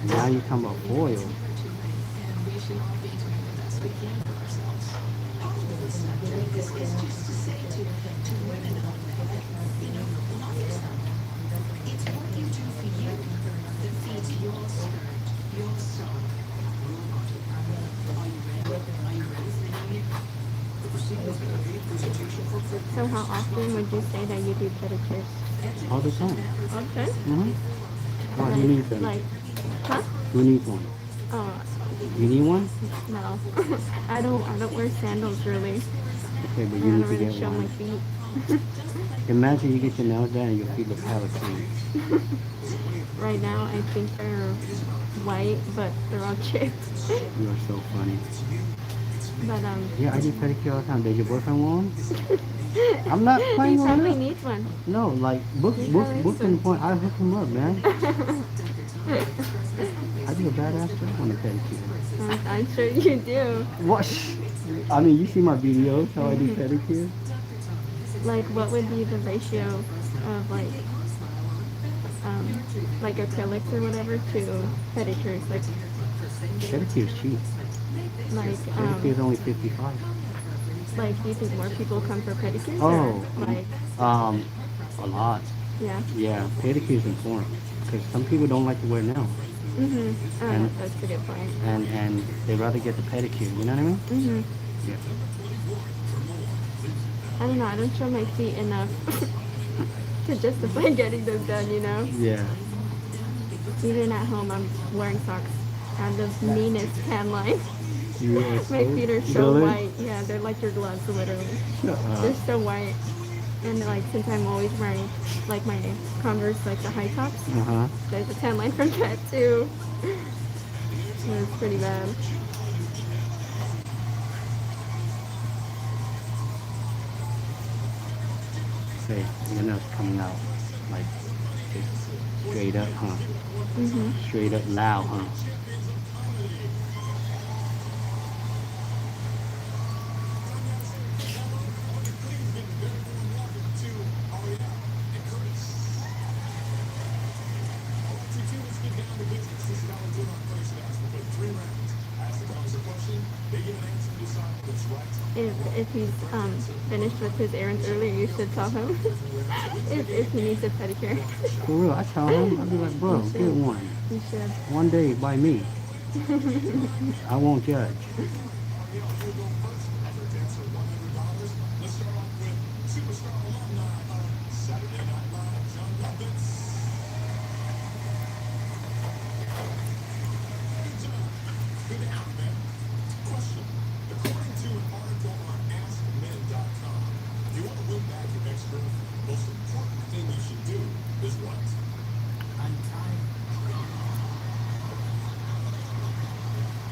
Now you talking about foil. and we should all be doing the best we can for ourselves. Part of this subject is just to say to women out there, you know, love yourself. It's what you do for you that feeds your spirit, your soul, your body. Are you ready? Are you ready for the new year? The proceedings of a paid presentation from Fred So how often would you say that you do pedicures? All the time. Okay. Oh, you need them. Like, huh? Who needs one? Oh, You need one? no. I don't wear sandals really. Okay, but I you don't need to really get show my one. feet. Imagine you get your nails done and your feet look hella clean. Right now, I think they're white, but they're all chipped. You are so funny. But Yeah, I do pedicure all the time. Does your boyfriend want one? I'm not he playing on probably it. needs one. No, like book He book probably book needs point. I'll hook him up, man. feel badass too on a pedicure. I'm sure you do. What? I mean, you see my videos how I do pedicure. Like, what would be the ratio of like acrylics or whatever to pedicures? Pedicure's cheap. Pedicure is only 55. Like, do you think more people come for pedicures? Oh, Or, like, a lot. yeah. Yeah, pedicure is important because some people don't like to wear nails, Mhm. And- That's a good point. and they rather get the pedicure. You know what I mean? Mhm. Yeah. I don't know. I don't show my feet enough to justify getting them done. You know. Yeah. Even at home, I'm wearing socks. I have the meanest tan line. Yeah. My feet are so Really? white. Yeah, they're like your gloves, literally. Uh, They're so white. And like, since I'm always wearing like my Converse, like the high tops, uh-huh. there's a tan line from that too. It's pretty bad. Say, your nails coming out like just straight up, huh? Mhm. Straight up loud, huh? If he's finished with his errands earlier, you should tell him if he needs a pedicure. For real, I tell him, I'll be like, bro, You should. get one. You should. One day by me. I won't judge.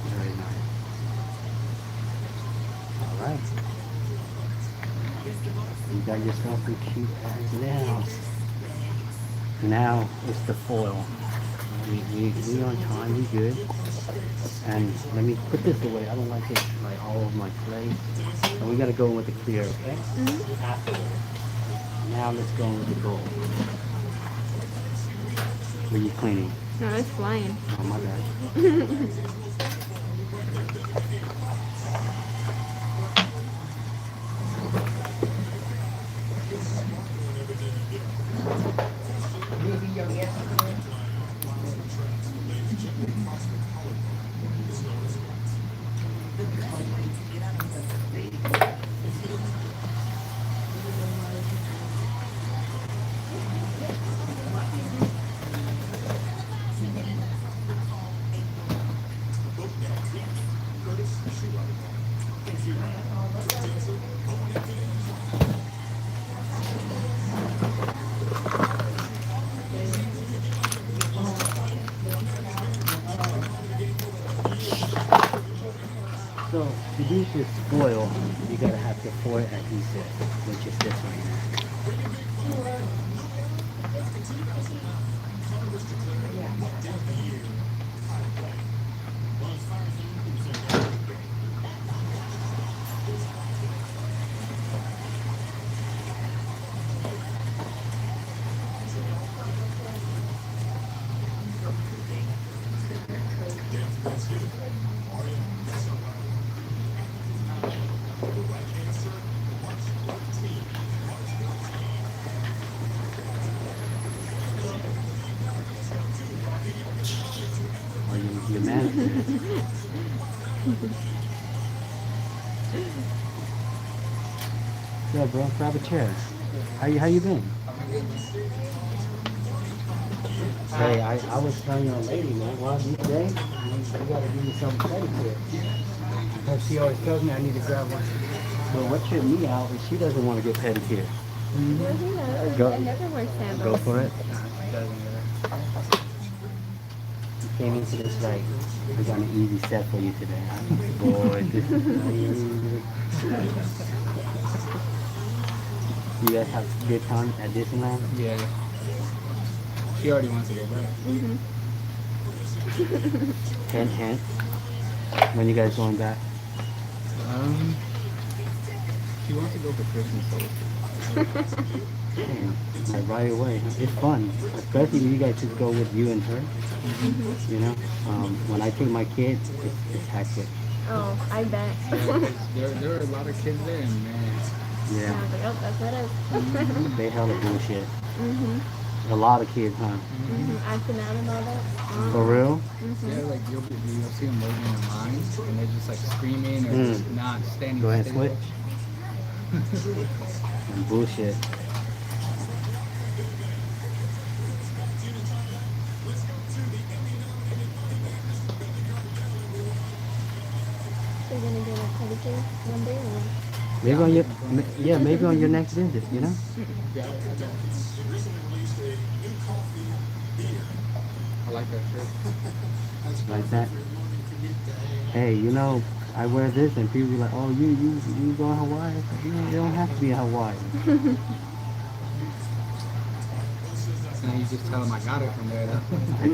Very nice. All right. You got yourself some cute ass nails. Now it's the foil. We on time, we good. And let me put this away. I don't like it like all over my plate. So we gotta go in with the clear, okay? Afterwards. Now let's go in with the gold. Were you cleaning? No, it's flying. Oh my bad. So to use this foil, you gotta have your foil adhesive, which is this right here. Or your mannequin. Yeah, bro, grab a chair. How you been? Hey, I was telling your lady, man, well, these days, you gotta give me some pedicure. Because she always tells me I need to grab one. But what tripped me out is she doesn't want to get pedicure. Well, he knows. Go- I never wear sandals. Go for it. You came into this like, we got an easy set for you today. Boy, this is not easy. You guys have a good time at Disneyland? Yeah. She already wants to go back. Mhm. Hint, hint. When you guys going back? She wants to go for Christmas, so Damn, like right away. It's fun, especially when you guys just go with you and her. You know, when I take my kids, it's hectic. Oh, I bet. there are a lot of kids there, and man, I Yeah, was like, oh, that's what it is. they hella bullshit. A lot of kids, huh? Acting out and all that. For real? yeah, like you'll see them waiting in line, and they're just like screaming or just not standing Go ahead, still. switch. And bullshit. So you're gonna get a pedicure one day or what? Maybe on your, maybe on your next visit, you know? Yeah, I like that shirt. Like that. Hey, you know, I wear this and people be like, oh, you going Hawaii? You don't have to be in Hawaii. And you just tell them I got it from there, though. I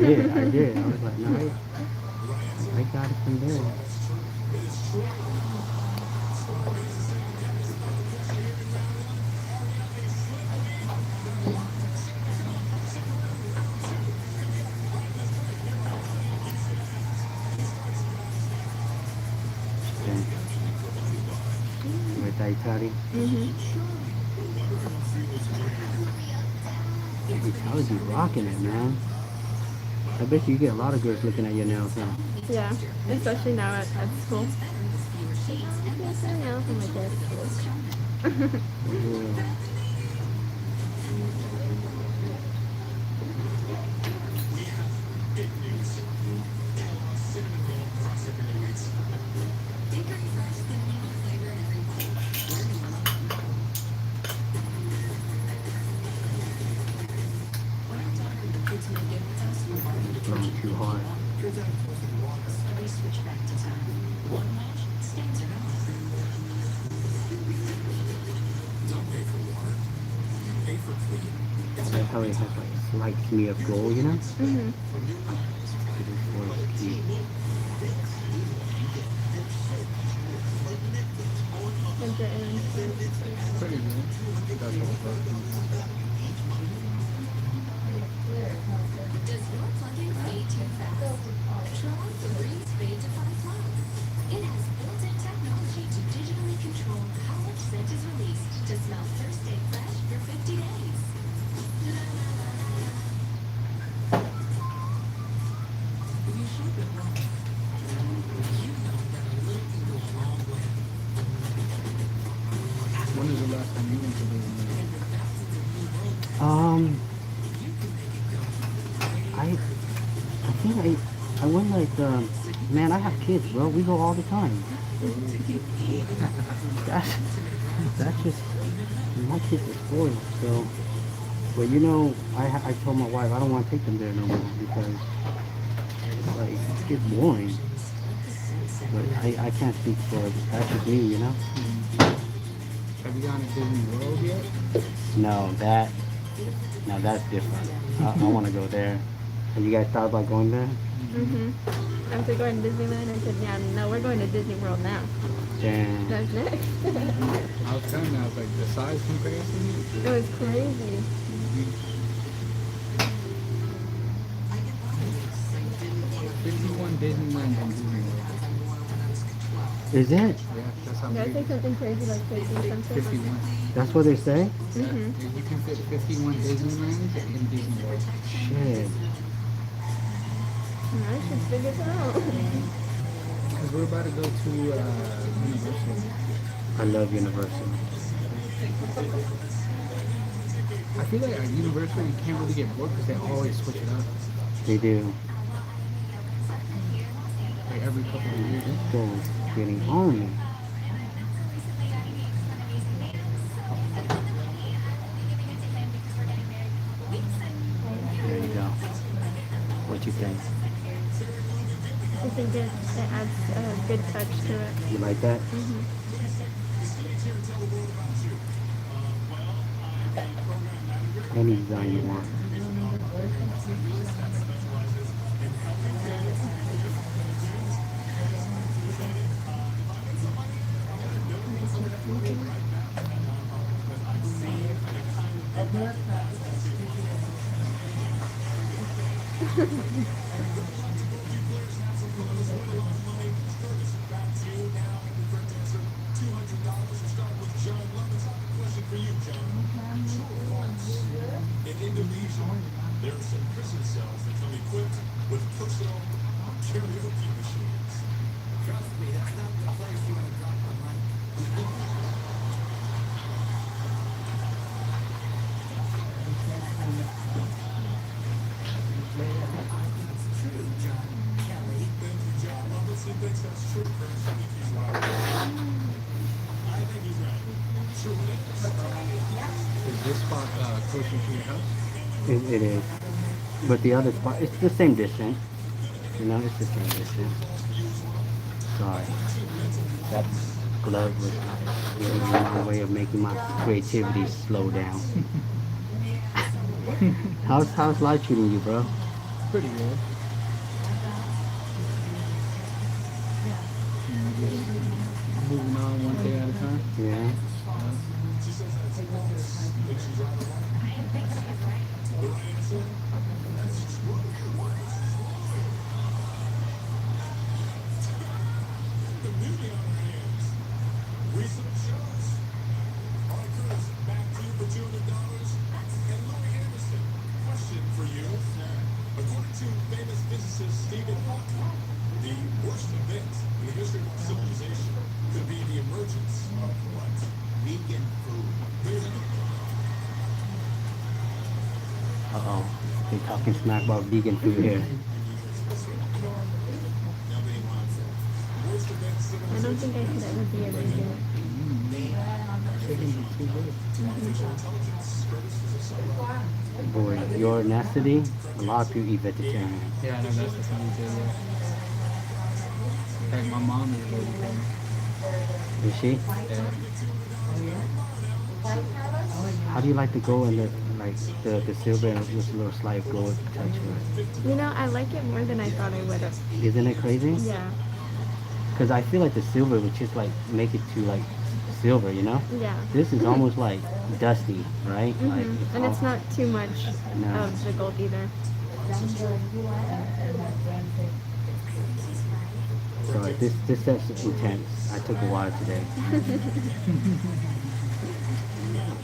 did. I was like, no, I got it from there. With Itali. I can tell you rocking it, man. I bet you get a lot of girls looking at your nails now. Yeah, especially now at school. Yes, I know. I'm like, yes. Yeah. Blowing too hard. We switch back to time. One match stands or not. That's how it has like a slight smear of gold, you know? Mm-hmm. Like the end. Pretty good. That's what Does your plug-in fade too fast? Try Febreze Fade to Fly Plus. It has built-in technology to digitally control how much scent is released to smell Thursday fresh for 50 days. When is the last time you went to Disneyland? I think I went like, man, I have kids, bro. We go all the time. That's just, my kids are spoiled, so. But you know, I told my wife I don't want to take them there no more because, like, it gets boring. But I can't speak for it. That's just me, you know? Have you gone to Disney World yet? No, that's different. I want to go there. Have you guys thought about going there? Mm-hmm. After going to Disneyland, I said, yeah, no, we're going to Disney World now. Damn. That's next. I was telling you, I was like, the size comparison? It was crazy. 51 Disneyland and Disney World. Is it? Yeah, that's how Did I big say it is. something crazy like 50 something? 51. That's what they say? Mm-hmm. Yeah, you can fit 51 Disneylands in Disney World. Shit. I should figure it out. Because we're about to go to Universal. I love Universal. I feel like at Universal you can't really get bored because they always switch it up. They do. Like every couple of years. So getting on me. There you go. What you think? I think it adds a good touch to it. You like that? Any design you want. In Indonesia, there are some prison cells that come equipped with personal karaoke machines. Trust me, that's not the place you want to drop the mic. It's true, John Kelly. Thank you, John. Obviously thinks that's true. Chris. I think he's right. I think he's right. True it is. Is this spot closer to your house? It is. But the other spot, it's the same distance. You know, it's the same distance. Sorry. That glove was getting in my way of making my creativity slow down. How's life treating you, bro? Pretty good. Moving on one day at a time. Yeah. Recent shows. All right, Chris, back to you for $200. And Louis Anderson, question for you. According to famous physicist Stephen Hawking, the worst event in the history of civilization could be the emergence of what? Vegan food. Uh-oh. They talking smack about vegan food here. I don't think I could ever be a vegan. Chicken is too good. Boy, your ethnicity, a lot of people eat vegetarian. Yeah, I know that's the funny thing. Yeah. Like my mom is vegetarian. Is she? Yeah. How do you like to go in the silver and with a little slight gold touch to it? You know, I like it more than I thought I would have. Isn't it crazy? Yeah. Because I feel like the silver would just like make it to like silver, you know? Yeah. This is almost like dusty, right? Like And it's all- not too much No. of the gold either. So this stuff's intense. I took a while today.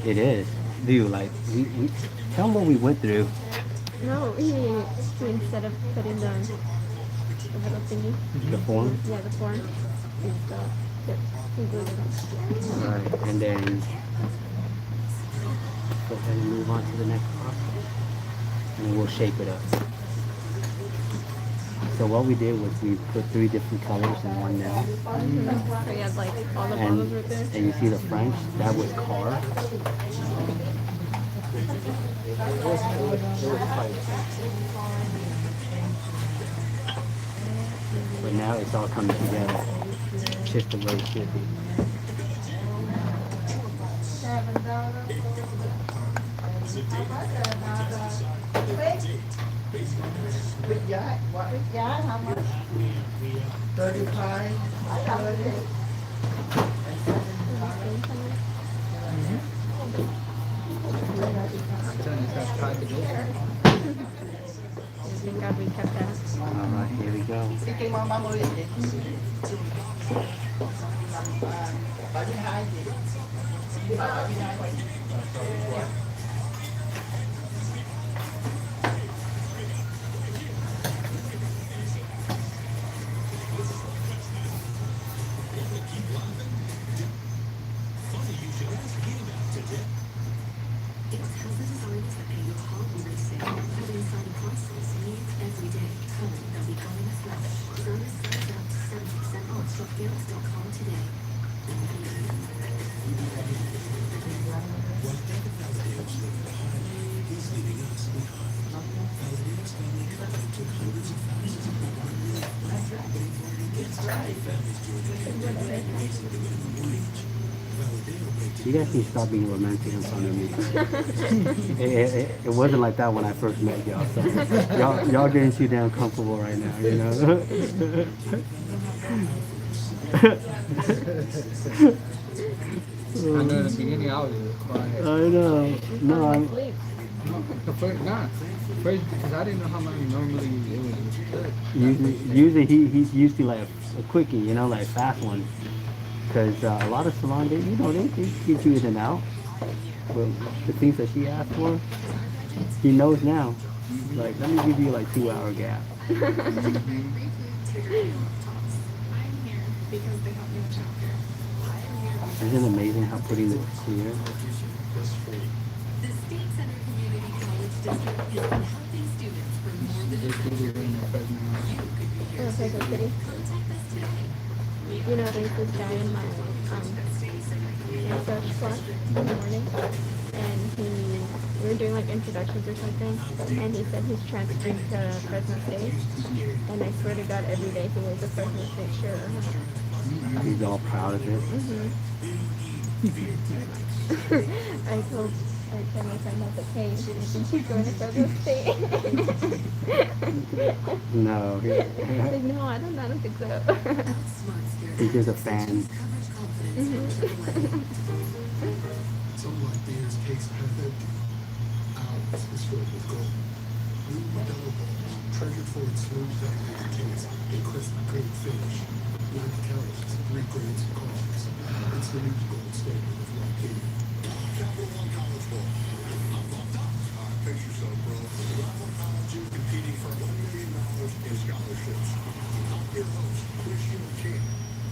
It is. Dude, like we tell them what we went through. No, he instead of putting the little thingy, The form. yeah, the form, it's the tip. He glued it on. Right. And then go ahead and move on to the next process. And then we'll shape it up. So what we did was we put 3 different colors in one nail. So he had like all the bubbles right there. And you see the French, that was car. But now it's all coming together. Just the way it should be. I'm telling you, that's tied together. Thank God we kept that. Alright, here we go. It's houses designers that pay your heart when they sing. Having exciting prices means every day. Come, they'll be coming a flash. Designers sales up to 70% off. Shop Gilts.com today. You guys need to stop being romantic in front of me. it wasn't like that when I first met y'all. So y'all getting too damn comfortable right now, you know? I know in the beginning I was just quiet. I know. No, The first, nah, first because I didn't know how long normally it was took. Usually he's used to like a quickie, you know, like fast one. Because a lot of salon, they get you in and out. But the things that she asked for, he knows now. Like, let me give you like 2 hour gap. I'm here because they help me with childcare. Isn't it amazing how putting this clear? The State Center Community College District has been helping students for more than a Just really in the Fresno. Oh, Fresno City. Contact us today. You know, there's this guy in my research class in the morning, and we were doing like introductions or something, and he said he's transferring to Fresno State, and I swear to God, every day he wears a Fresno State shirt or hat. He's all proud of it. I told my friend not to pay, she didn't think she's going to Fresno State. No, I said, no, I don't think so. he's just a fan. Some like beers, cakes, half empty. Ours is filled with gold. Blue Modelo Gold, treasured for its smooth velvet taste and crisp clean finish. 9 calories, 3 grams of carbs. It's the new gold standard of Rockies. Capital One College Ball. I'm pumped up. Pace yourself, bro. Rival colleges competing for $1 million in scholarships. I'm your host, Christian King.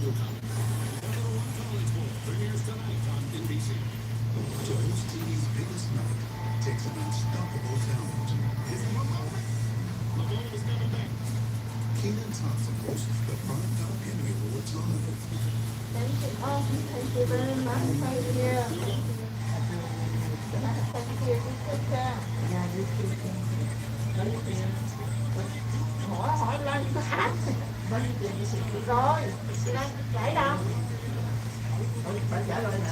Your college. Capital One College Ball premieres tonight on NBC. To host TV's biggest night takes an unstoppable talent. Is it Mahomes? Mahomes is coming back. Kenan Thompson hosts the Primetime Emmy Awards live. Thank you very much. Thank you. Thank you. Take care. Hỏi lên có hát rồi đang chạy đâu bạn trả lời nè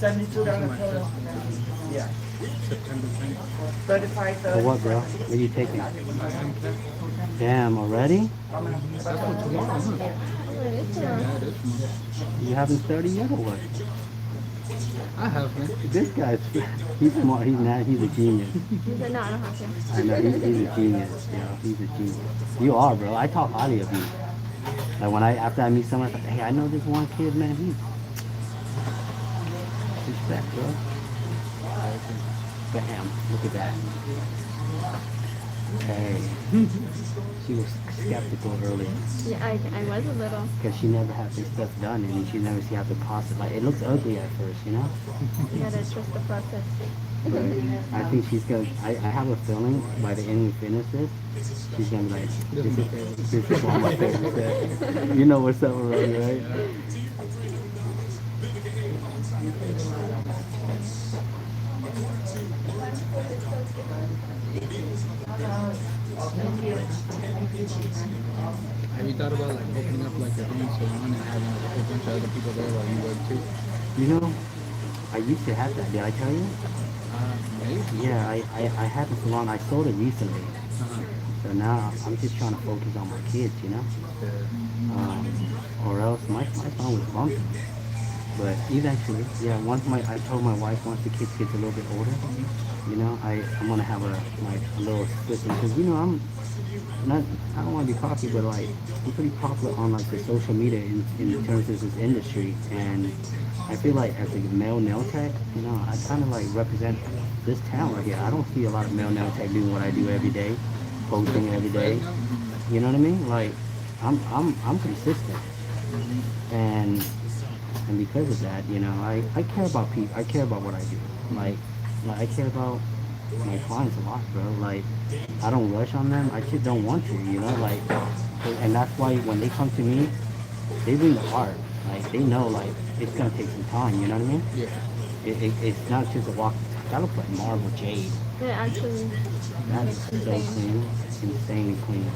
72 dollars. Yeah. September 10th. 35 For what, bro? What are you taking? Damn, already? That's for tomorrow, huh? Yeah, this one. You haven't started yet or what? I have, man. This guy's, he's smart. He's a genius. He said, no, I don't have to. I know, he's a genius. You know, he's a genius. You are, bro. I talk highly of you. Like after I meet someone, I say, hey, I know this one kid, man. He's respect, bro. Bam! Look at that. Hey, she was skeptical earlier Yeah, I was a little. because she never had this stuff done, and she never see how the process. Like it looks ugly at first, you know. You gotta trust the process. I think she's gonna. I have a feeling by the end we finish this, she's gonna be like, this is one of my favorite stuff. You know what's up already, right? Have you thought about like opening up like your own salon and having like a whole bunch of other people there while you work too? You know, I used to have that. Did I tell you? Maybe. Yeah, I had the salon. I sold it recently. So now I'm just trying to focus on my kids, you know? Or else my phone was bumping. But eventually, yeah, I told my wife once the kids get a little bit older, you know, I'm gonna have a little system because you know I don't want to be cocky, but like I'm pretty popular on like the social media in terms of this industry, and I feel like as a male nail tech, you know, I kind of like represent this town right here. I don't see a lot of male nail tech doing what I do every day, posting every day. You know what I mean? Like I'm consistent, and because of that, you know, I care about people. I care about what I do. Like I care about my clients a lot, bro. Like I don't rush on them. I just don't want to, you know. Like, and that's why when they come to me, they bring the heart. Like they know, like it's gonna take some time. You know what I mean? Yeah. It's not just a walk. That looks like marble jade. It actually That's so clean, insanely clean.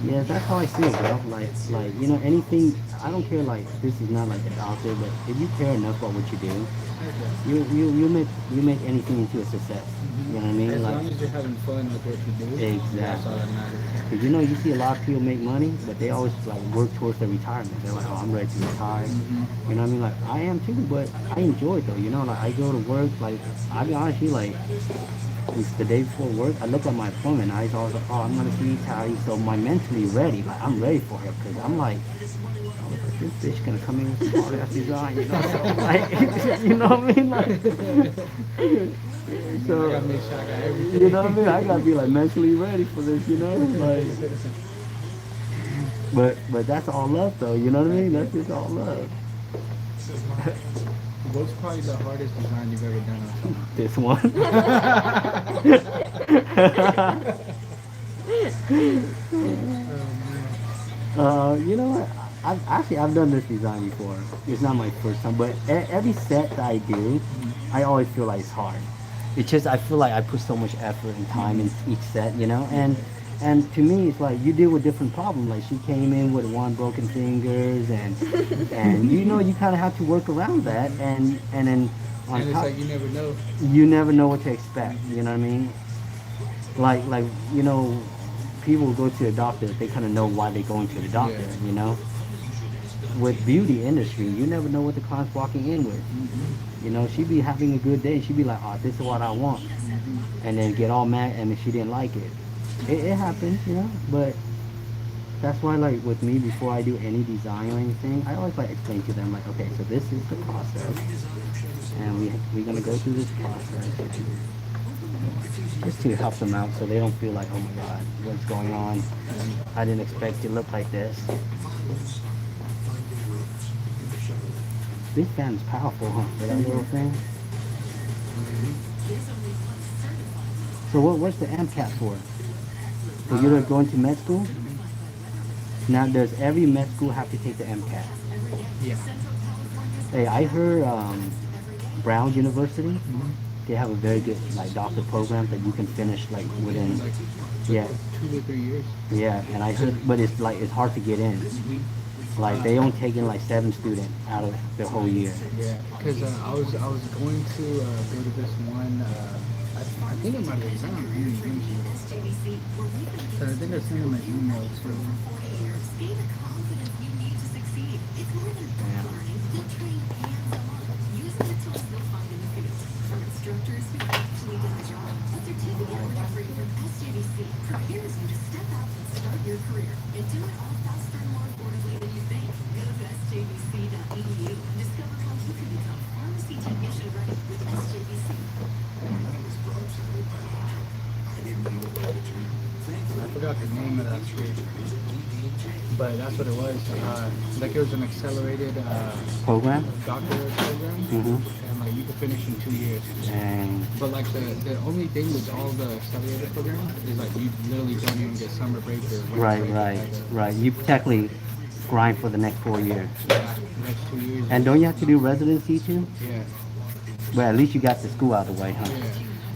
Yeah, that's how I see it, bro. Like you know, anything. I don't care. Like this is not like a doctor, but if you care enough about what you do, you make anything into a success. You know what I mean? As Like, long as you're having fun with what you do, that's all that matters. cause you know you see a lot of people make money, but they always like work towards their retirement. They're like, oh, I'm ready to retire. You know what I mean? Like I am too, but I enjoy it though. You know, like I go to work. Like I'll be honest, with you like it's the day before work, I look at my appointment. I always like, oh, I'm gonna see Tally. So my mentally ready. Like I'm ready for her because I'm like. Oh, this bitch gonna come in with some hard ass design, you know? So, like, you know what I mean? Like, so, I gotta make sure I got everything. you know what I mean? I gotta be like mentally ready for this, you know? Like, but that's all love, though. You know what I mean? That's just all love. What's probably the hardest design you've ever done on something? You know what? I've done this design before. It's not my first time, but every set that I do, I always feel like it's hard. It's just I feel like I put so much effort and time in each set, you know. And to me, it's like you deal with different problems. Like she came in with one broken fingers, and you know you kind of have to work around that, and then on And it's top, like you never know. you never know what to expect. You know what I mean? Like you know, people go to a doctor. They kind of know why they're going to the doctor. Yeah. You know. With beauty industry, you never know what the client's walking in with. You know, she'd be having a good day. She'd be like, oh, this is what I want. And then get all mad and she didn't like it. It happens, you know, but that's why, like, with me, before I do any design or anything, I always, like, explain to them, like, okay, so this is the process. And we're going to go through this process. Just to help them out so they don't feel like, oh, my God, what's going on? I didn't expect it to look like this. This fan is powerful, huh? For that little thing. So what's the MCAT for? So you're going to med school? Now does every med school have to take the MCAT? Yeah. Hey, I heard Brown University, they have a very good like doctor program that you can finish like within Like yeah 2 to 3 years. yeah. And I heard, but it's like it's hard to get in. Like they only take in like 7 students out of the whole year. Yeah, because I was going to go to this one. I think it might have been on YouTube. So I think I sent him an email too. Gain the confidence you need to succeed. It's more than book learning. You'll train hands-on, using the tools you'll find in the field. From instructors who actually do the job, a certificate offering from SJVC prepares you to step out and start your career and do it all faster and more affordably than you think. Go to sjvc.edu and discover how you can become pharmacy technician ready with SJVC. I forgot the name of that school, but that's what it was. Like it was an accelerated Program? doctorate program, and like you could finish in 2 years. And But like the only thing with all the accelerated programs is like you literally don't even get summer break or winter break. right. You technically grind for the next 4 years. Yeah, next 2 years. And don't you have to do residency too? Yeah, But at least you got the school out of the way, huh? yeah.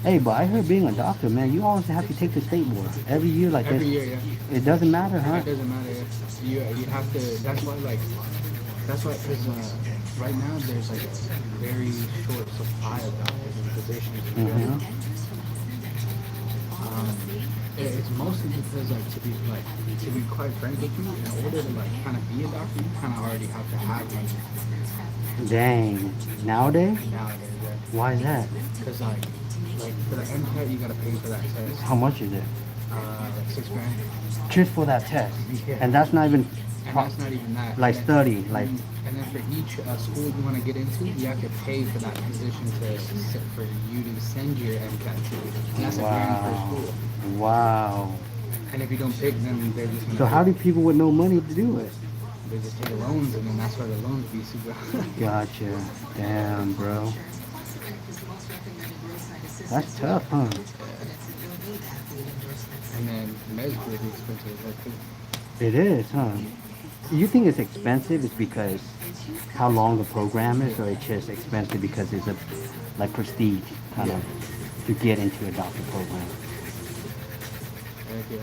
Hey, but I heard being a doctor, man, you always have to take the state board every year like Every this. year, yeah. It doesn't matter, huh? It doesn't matter. You have to. That's why because right now there's like a very short supply of doctors and physicians. It's mostly because to be quite frank with you, in order to like kind of be a doctor, you kind of already have to have money Dang. Nowadays? nowadays. Why is that? Because like for the MCAT you gotta pay for that test. How much is it? Like $6,000. Just for that test. Yeah. And that's not even And that's not even that. like And then- study, like And then for each school you want to get into, you have to pay for that position for you to send your MCAT to. And that's $1,000 per wow. school. Wow. And if you don't pick, then they're just gonna. So how do people with no money to do it? They just take loans, and then that's why the loans be super. Gotcha. Damn, bro. That's tough, huh? And then med's pretty expensive, like too. It is, huh? You think it's expensive is because how long the program is, or it's just expensive because it's a like prestige kind of to get into a doctor program? Yeah.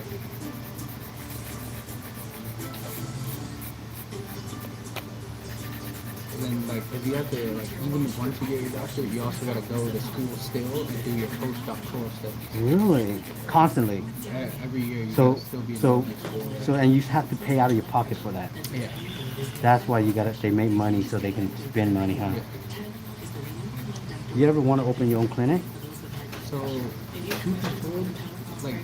And then like like if you have to like even once you get your doctorate, you also gotta go to school still and do your postdoctoral studies. Really? Constantly. Every year you So, gotta still be in so, school. so, and you have to pay out of your pocket for that. Yeah. That's why you gotta, they make money so they can spend money, huh? You ever want to open your own clinic? So, truth be told, like,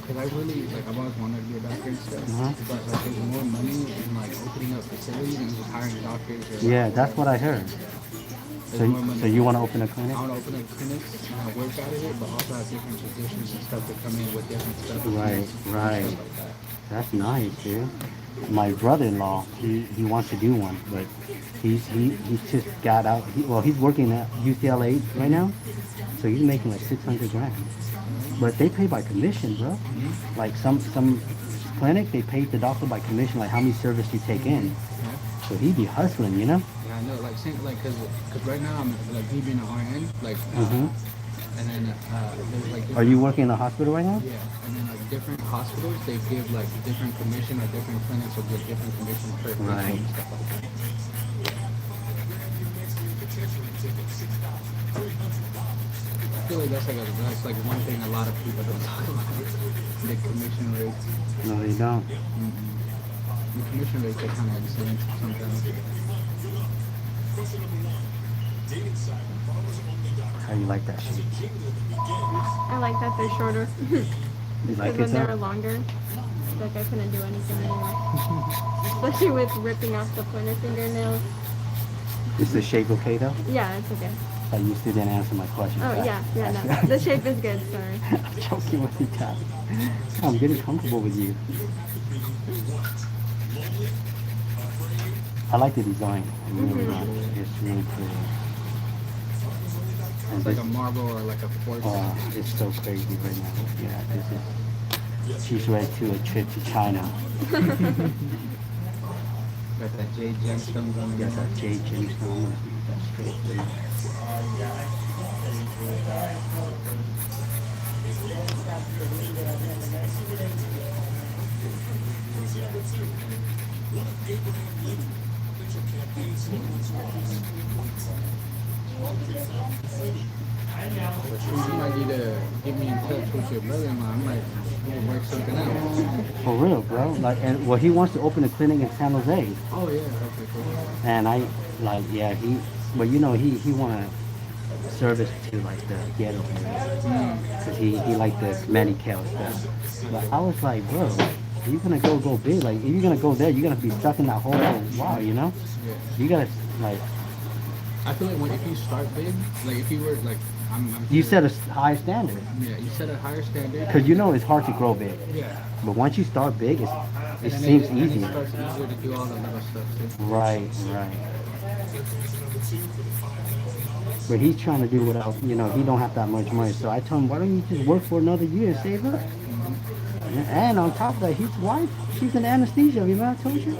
cause I really, like, I've always wanted to be a doctor and stuff, Uh-huh. but like, there's more money in like opening up facilities and just hiring doctors. Or, Yeah, that's what I heard. there's So, more money. so you want to open a clinic? I want to open up clinics and I work out of it, but also have different physicians and stuff that come in with different stuff. Right, right. Stuff like that. That's nice, dude. My brother-in-law, he wants to do one, but he's just got out. He's working at UCLA right now, so he's making like 600 grand. But they pay by commission, bro. Like some clinic, they pay the doctor by commission, like how many service you take in. So he be hustling, you know. Yeah, I know, like, same, like, cause right now I'm like me being an RN, like, Mhm. and then there's like. Are you working in a hospital right now? Yeah, and then like different hospitals, they give like different commission, or different clinics will give different commission per patient Right. and stuff like that. I feel like that's like one thing a lot of people don't talk about. The commission rates. No, they don't. The commission rates are kind of insane sometimes. How you like that shit? I like that they're shorter. You like Because it when they though? were longer, like I couldn't do anything anymore. Especially with ripping off the pointer fingernails. Is the shape okay though? Yeah, it's okay. I used to didn't answer my question. Oh yeah, no. The shape is good, sorry. I'm joking with you, Kat. I'm getting comfortable with you. I like the design. I really like it. It's really pretty. And It's like this, a marble or like a quartz. it's so crazy right now. Yeah, this is. She's ready to a trip to China. Got that jade gemstones on the Got that jade gemstone. That's straight through. But you might need to get me in touch with your brother-in-law. I might work something out. For real, bro. Like, and well, he wants to open a clinic in San Jose, Oh yeah, okay, cool. and I like, yeah, he. Well, you know, he want to service to like the ghetto area, cause he like the Medicare stuff. But I was like, bro, if you're gonna go big. Like, if you're gonna go there, you're gonna be stuck in that hole for a while, you know. Yeah. You gotta like. I feel like if you start big, like if you were like, I'm You sure- set a high standard, Yeah, you set a higher standard. cause you know it's hard to grow big. Yeah. But once you start big, it And seems then it easier. starts easier to do all the little stuff too. Right, right. But he's trying to do without, you know, he don't have that much money. So I told him, why don't you just work for another year and save up? And on top of that, his wife, she's in anesthesia. Remember I told you?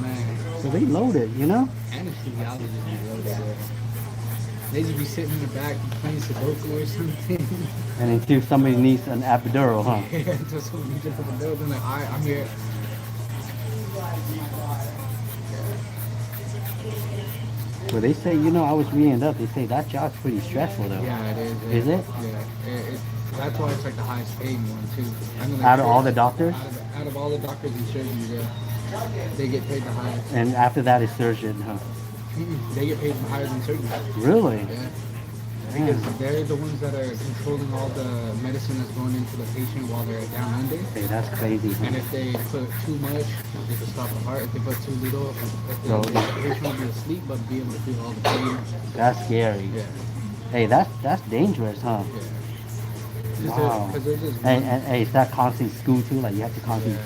Man, So they loaded, you know? anesthesiologists be loaded there. They just be sitting in the back playing Sudoku or something. And until somebody needs an epidural, huh? Yeah, until someone jumps in the building, like, all right, I'm here. Well, they say, you know, I was reading it up. They say that job's pretty stressful, though. Yeah, it is. Is it? Yeah. That's why it's like the highest paying one too. I know, like, Out of all the doctors? Out of all the doctors and surgeons, yeah, they get paid the highest. And after that is surgeon, huh? They get paid higher than surgeons. Really? Yeah. Damn. Because they're the ones that are controlling all the medicine that's going into the patient while they're down under. Hey, that's crazy. And Huh? if they put too much, they can stop the heart. If they put too little, if So- the patient will be asleep but be able to feel all the pain. That's scary. Yeah. Hey, that's dangerous, huh? Yeah. Wow. Because there's just And hey, is that constant school too? Like you have to constantly.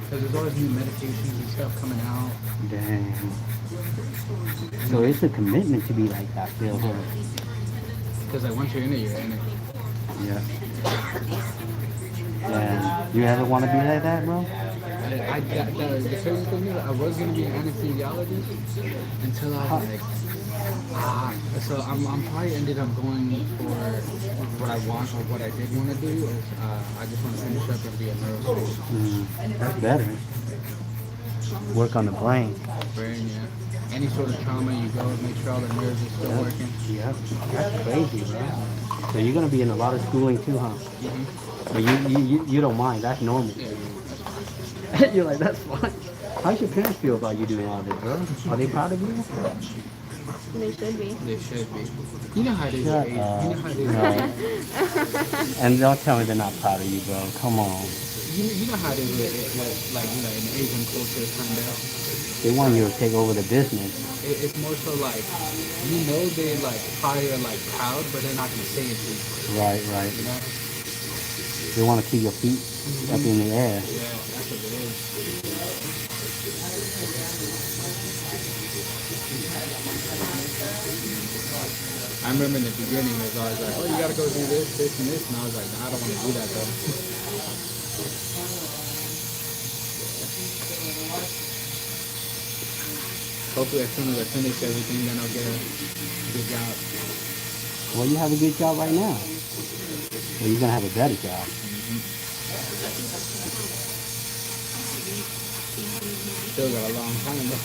Because there's always new medications and stuff coming out. Dang. So it's a commitment to be like that, Phil. Huh? Because like once you're in it, you're in it. Yeah. And you ever want to be like that, bro? The crazy thing is, I was gonna be an anesthesiologist until I was like, so I'm probably ended up going for what I want or what I did want to do. Is I just want to finish up and be a neurosurgeon. That's better. work on the brain. Brain, yeah. Any sort of trauma, you go make sure all the nerves are still working. Yeah, that's crazy, bro. So you're gonna be in a lot of schooling too, huh? But you don't mind. That's normal. Yeah. You're like, that's fine. How's your parents feel about you doing all this, bro? Are they proud of you? They should be. They should be. You know how it is. Shut You know up. how it is. No. And don't tell me they're not proud of you, bro. Come on. You know how it is with like in Asian culture, kind of. They want you to take over the business. It's more so like they like probably are like proud, but they're not gonna say it to you. Right. You know? They want to keep your feet up in the air. Yeah, that's what it is. I remember in the beginning, it was always like, oh, you gotta go do this, this, and this, and I was like, I don't want to do that though. Hopefully, as soon as I finish everything, then I'll get a good job. Well, you have a good job right now. Well, you're gonna have a better job. Still got a long time though.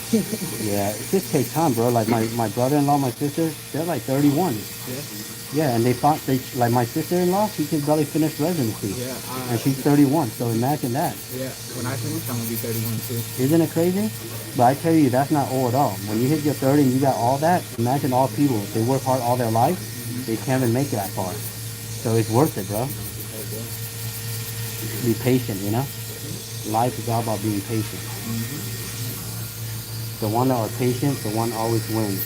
Yeah, it just takes time, bro. Like my brother-in-law, my sister, they're like 31. Yeah. Yeah, and they like my sister-in-law, she just barely finished residency. Yeah. And she's 31, so imagine that. Yeah. When I finish, I'm gonna be 31 too. Isn't it crazy? But I tell you, that's not old at all. When you hit your 30 and you got all that, imagine all people, if they work hard all their life, they can't even make it that far. So it's worth it, bro. Be patient, you know? Life is all about being patient. The one that are patient, the one always wins.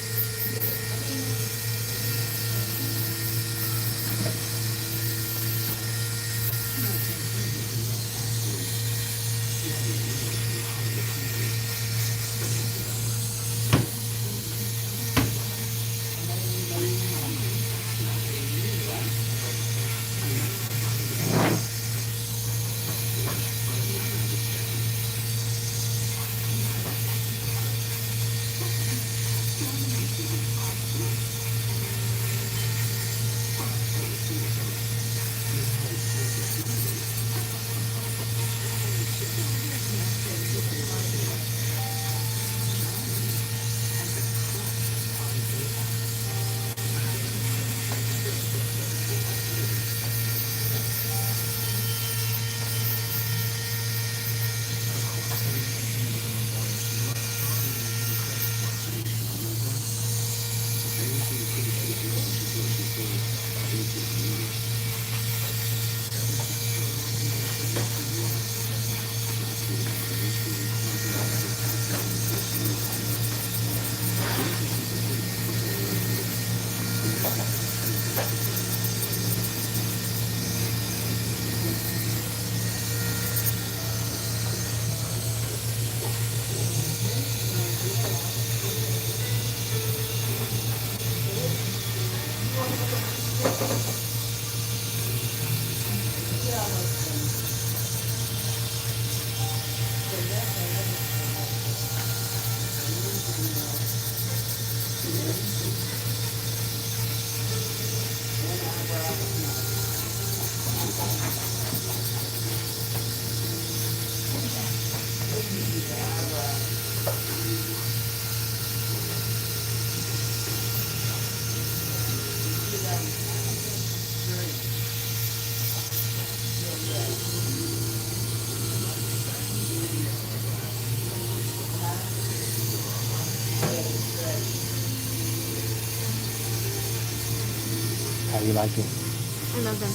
How you like it? I love them.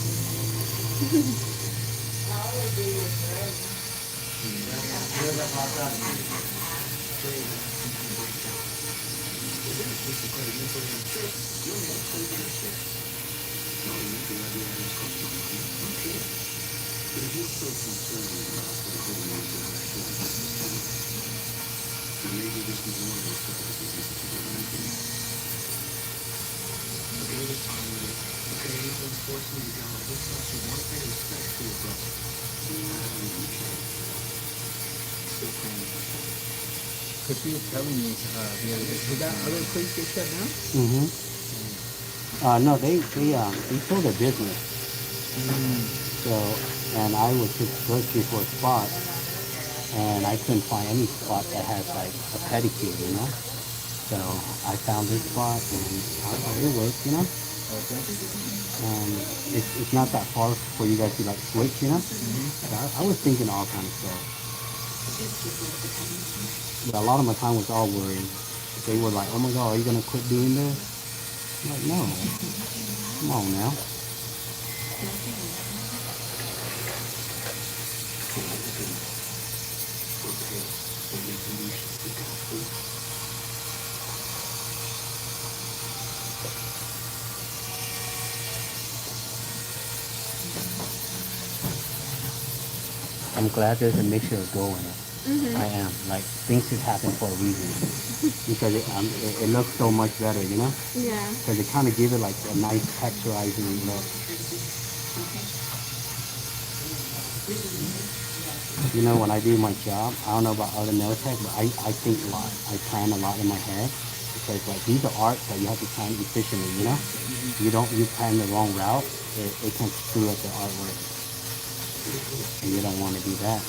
Cause she was telling me the other day, did that other place get shut down? No, they sold their business. So, and I was just searching for a spot, and I couldn't find any spot that has like a pedicure, you know. So I found this spot, and it works, you know. Okay. It's not that far for you guys to like switch, you know. But I was thinking all kind of stuff. But a lot of my time was all worried. They were like, "Oh my God, are you gonna quit doing this?" I'm like, "No, come on now." I'm glad there's a mixture of gold in it. I am. Like, things just happen for a reason. Because it looks so much better, you know? Yeah. Because it kind of gives it like a nice texturizing look. You know, when I do my job, I don't know about other nail tech, but I think a lot. I plan a lot in my head. Because like these are arts that you have to plan efficiently, you know? You plan the wrong route, it can screw up the artwork. And you don't want to do that.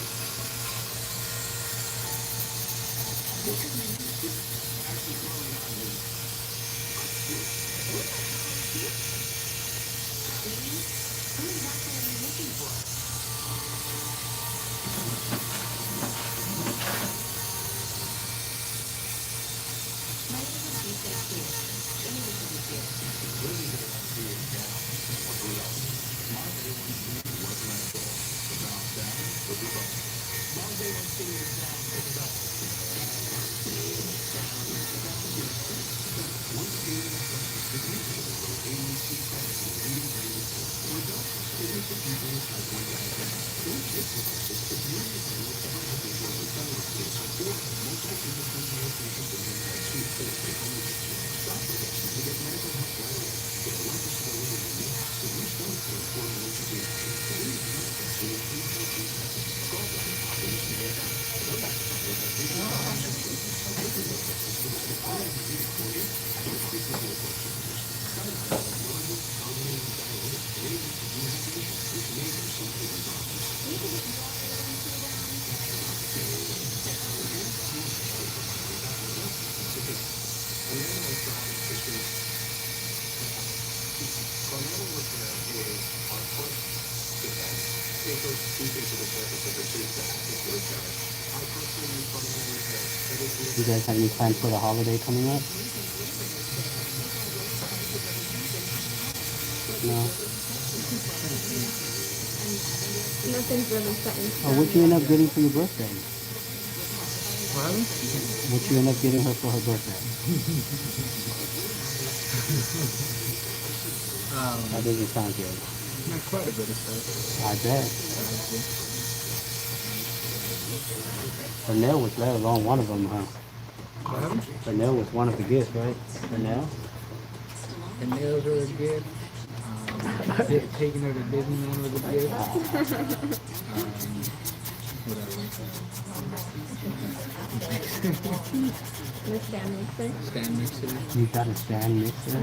You guys have any plans for the holiday coming up? No? Nothing's really set in Oh, stone. what you end up getting for your birthday? What happened? What you end up getting her for her birthday? That doesn't sound good. Not quite a bit of stuff. I bet. Her nail was let alone one of them, huh? What happened? Her nail was one of the gifts, right? Her nail? The nails were a gift. Taking her to Disneyland was a gift. What The stand mixer. else? Stand mixer. You got a stand mixer?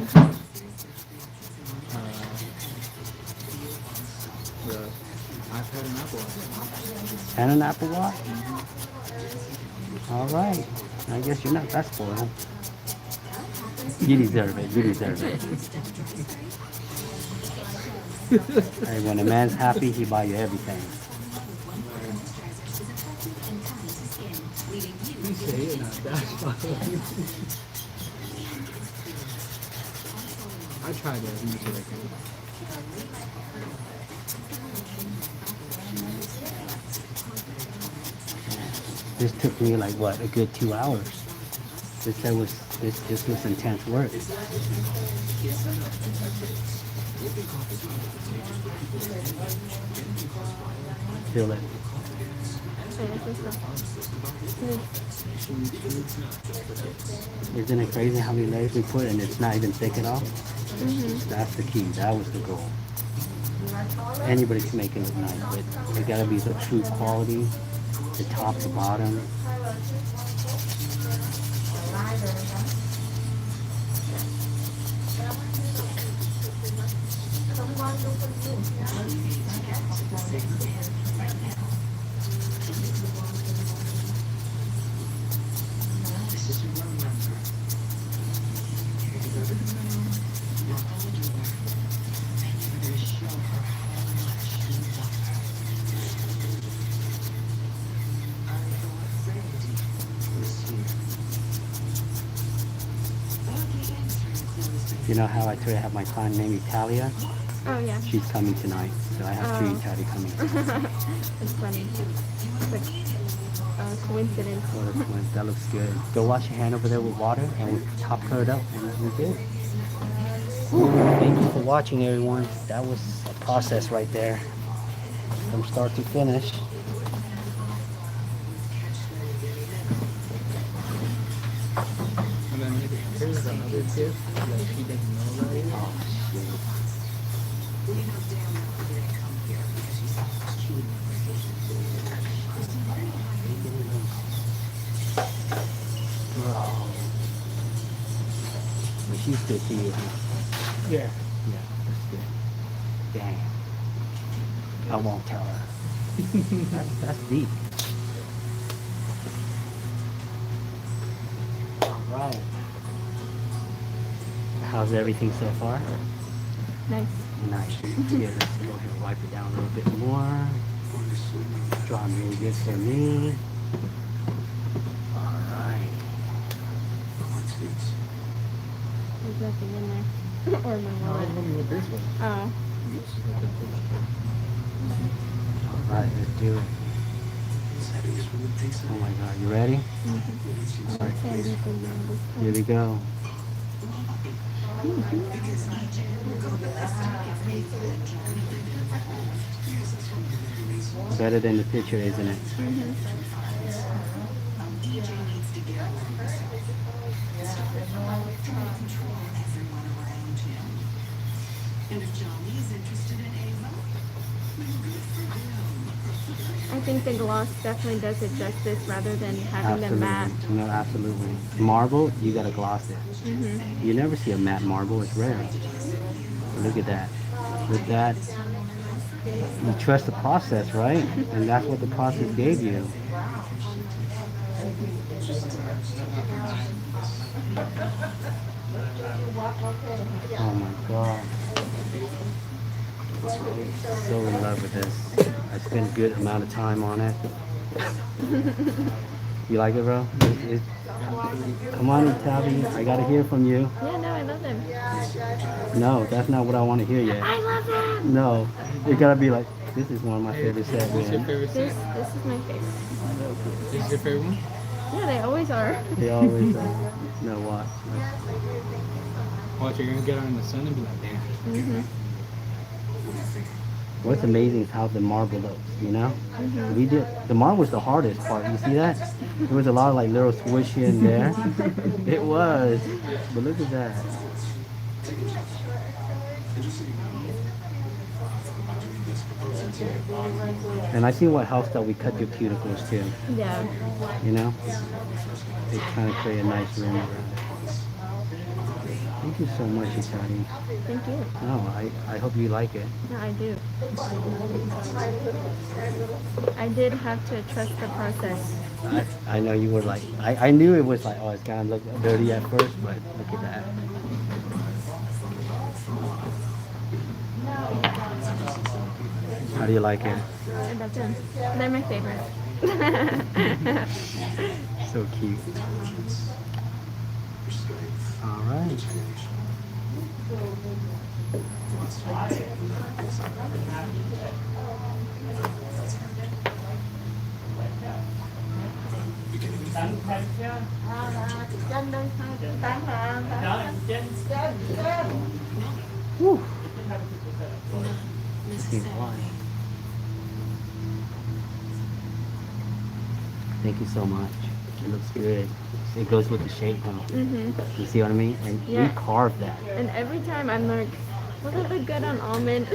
The iPad and Apple Watch. And an Apple Watch? All right. I guess you're not that spoiled. You deserve it. You deserve it. Hey, when a man's happy, he buy you everything. You say you're not that spoiled. I try to as much as I can. This took me like what, a good 2 hours. This was intense work. Feel it. Isn't it crazy how many layers we put and it's not even thick at all? That's the key. That was the goal. Anybody can make it look nice, but it gotta be the true quality, the top to bottom. You know how I told you I have my client named Italia? Oh yeah. She's coming tonight, so I have three Oh. Italia coming. It's funny. It's like a coincidence. What a coincidence. That looks good. Go wash your hand over there with water and we'll top coat it up and we're good. Thank you for watching, everyone. That was a process right there from start to finish. And then here's another tip that she doesn't know about yet. Oh, shit. Bro. But she's good to you, huh? Yeah. Yeah, that's good. Dang. I won't tell her. That's deep. All right. How's everything so far? Nice. Nice. Here, let's go ahead and wipe it down a little bit more. Drawing really good for me. All right. There's nothing in there. Or my I wallet. was wondering with this one. Oh. All right, let's do it. Oh my God, you ready? All right, Candy for you. here we go. Better than the picture, isn't it? And if Johnny is interested in Ava, then good for him. I think the gloss definitely does it justice rather than having the matte. Absolutely. No, absolutely. Marble, you gotta gloss it. You never see a matte marble, it's rare. Look at that. With that, you trust the process, right? And that's what the process gave you. Oh my God. So in love with this. I spent a good amount of time on it. You like it, bro? Come on, Italy. I gotta hear from you. Yeah, no, I love them. No, that's not what I want to hear yet. I love them. No, it gotta be like, this is one of my favorite sets, What's your man. favorite This set? is my favorite. This is your favorite one? Yeah, they always are. They always no watch. Watch, you're gonna get out in the sun and be like, damn. What's amazing is how the marble looks, you know? We did, the marble was the hardest part, you see that? There was a lot of like little swishy in there. It was, but look at that. And I see what helps that we cut your cuticles too, Yeah. you know? They kind of create a nice rim around it. Thank you so much, Italian. Thank you. No, I hope you like it. No, I do. I did have to trust the process. I know you were like, I knew it was like, oh, it's gonna look dirty at first, but look at that. How do you like it? I love them. They're my favorite. So cute. All right. Whew. Thank you so much. It looks good. It goes with the shape, huh? You see what I mean? And we Yeah. carved that. And every time I'm like, will it look good on almond?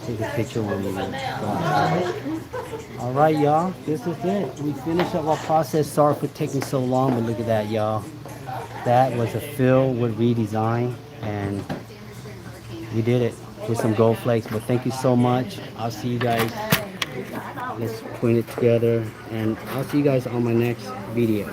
Take a picture when we go outside. All right, y'all. This is it. We finished up our process. Sorry for taking so long, but look at that, y'all. That was a fill with redesign, and we did it. with some gold flakes. But thank you so much. I'll see you guys. Let's put it together, and I'll see you guys on my next video.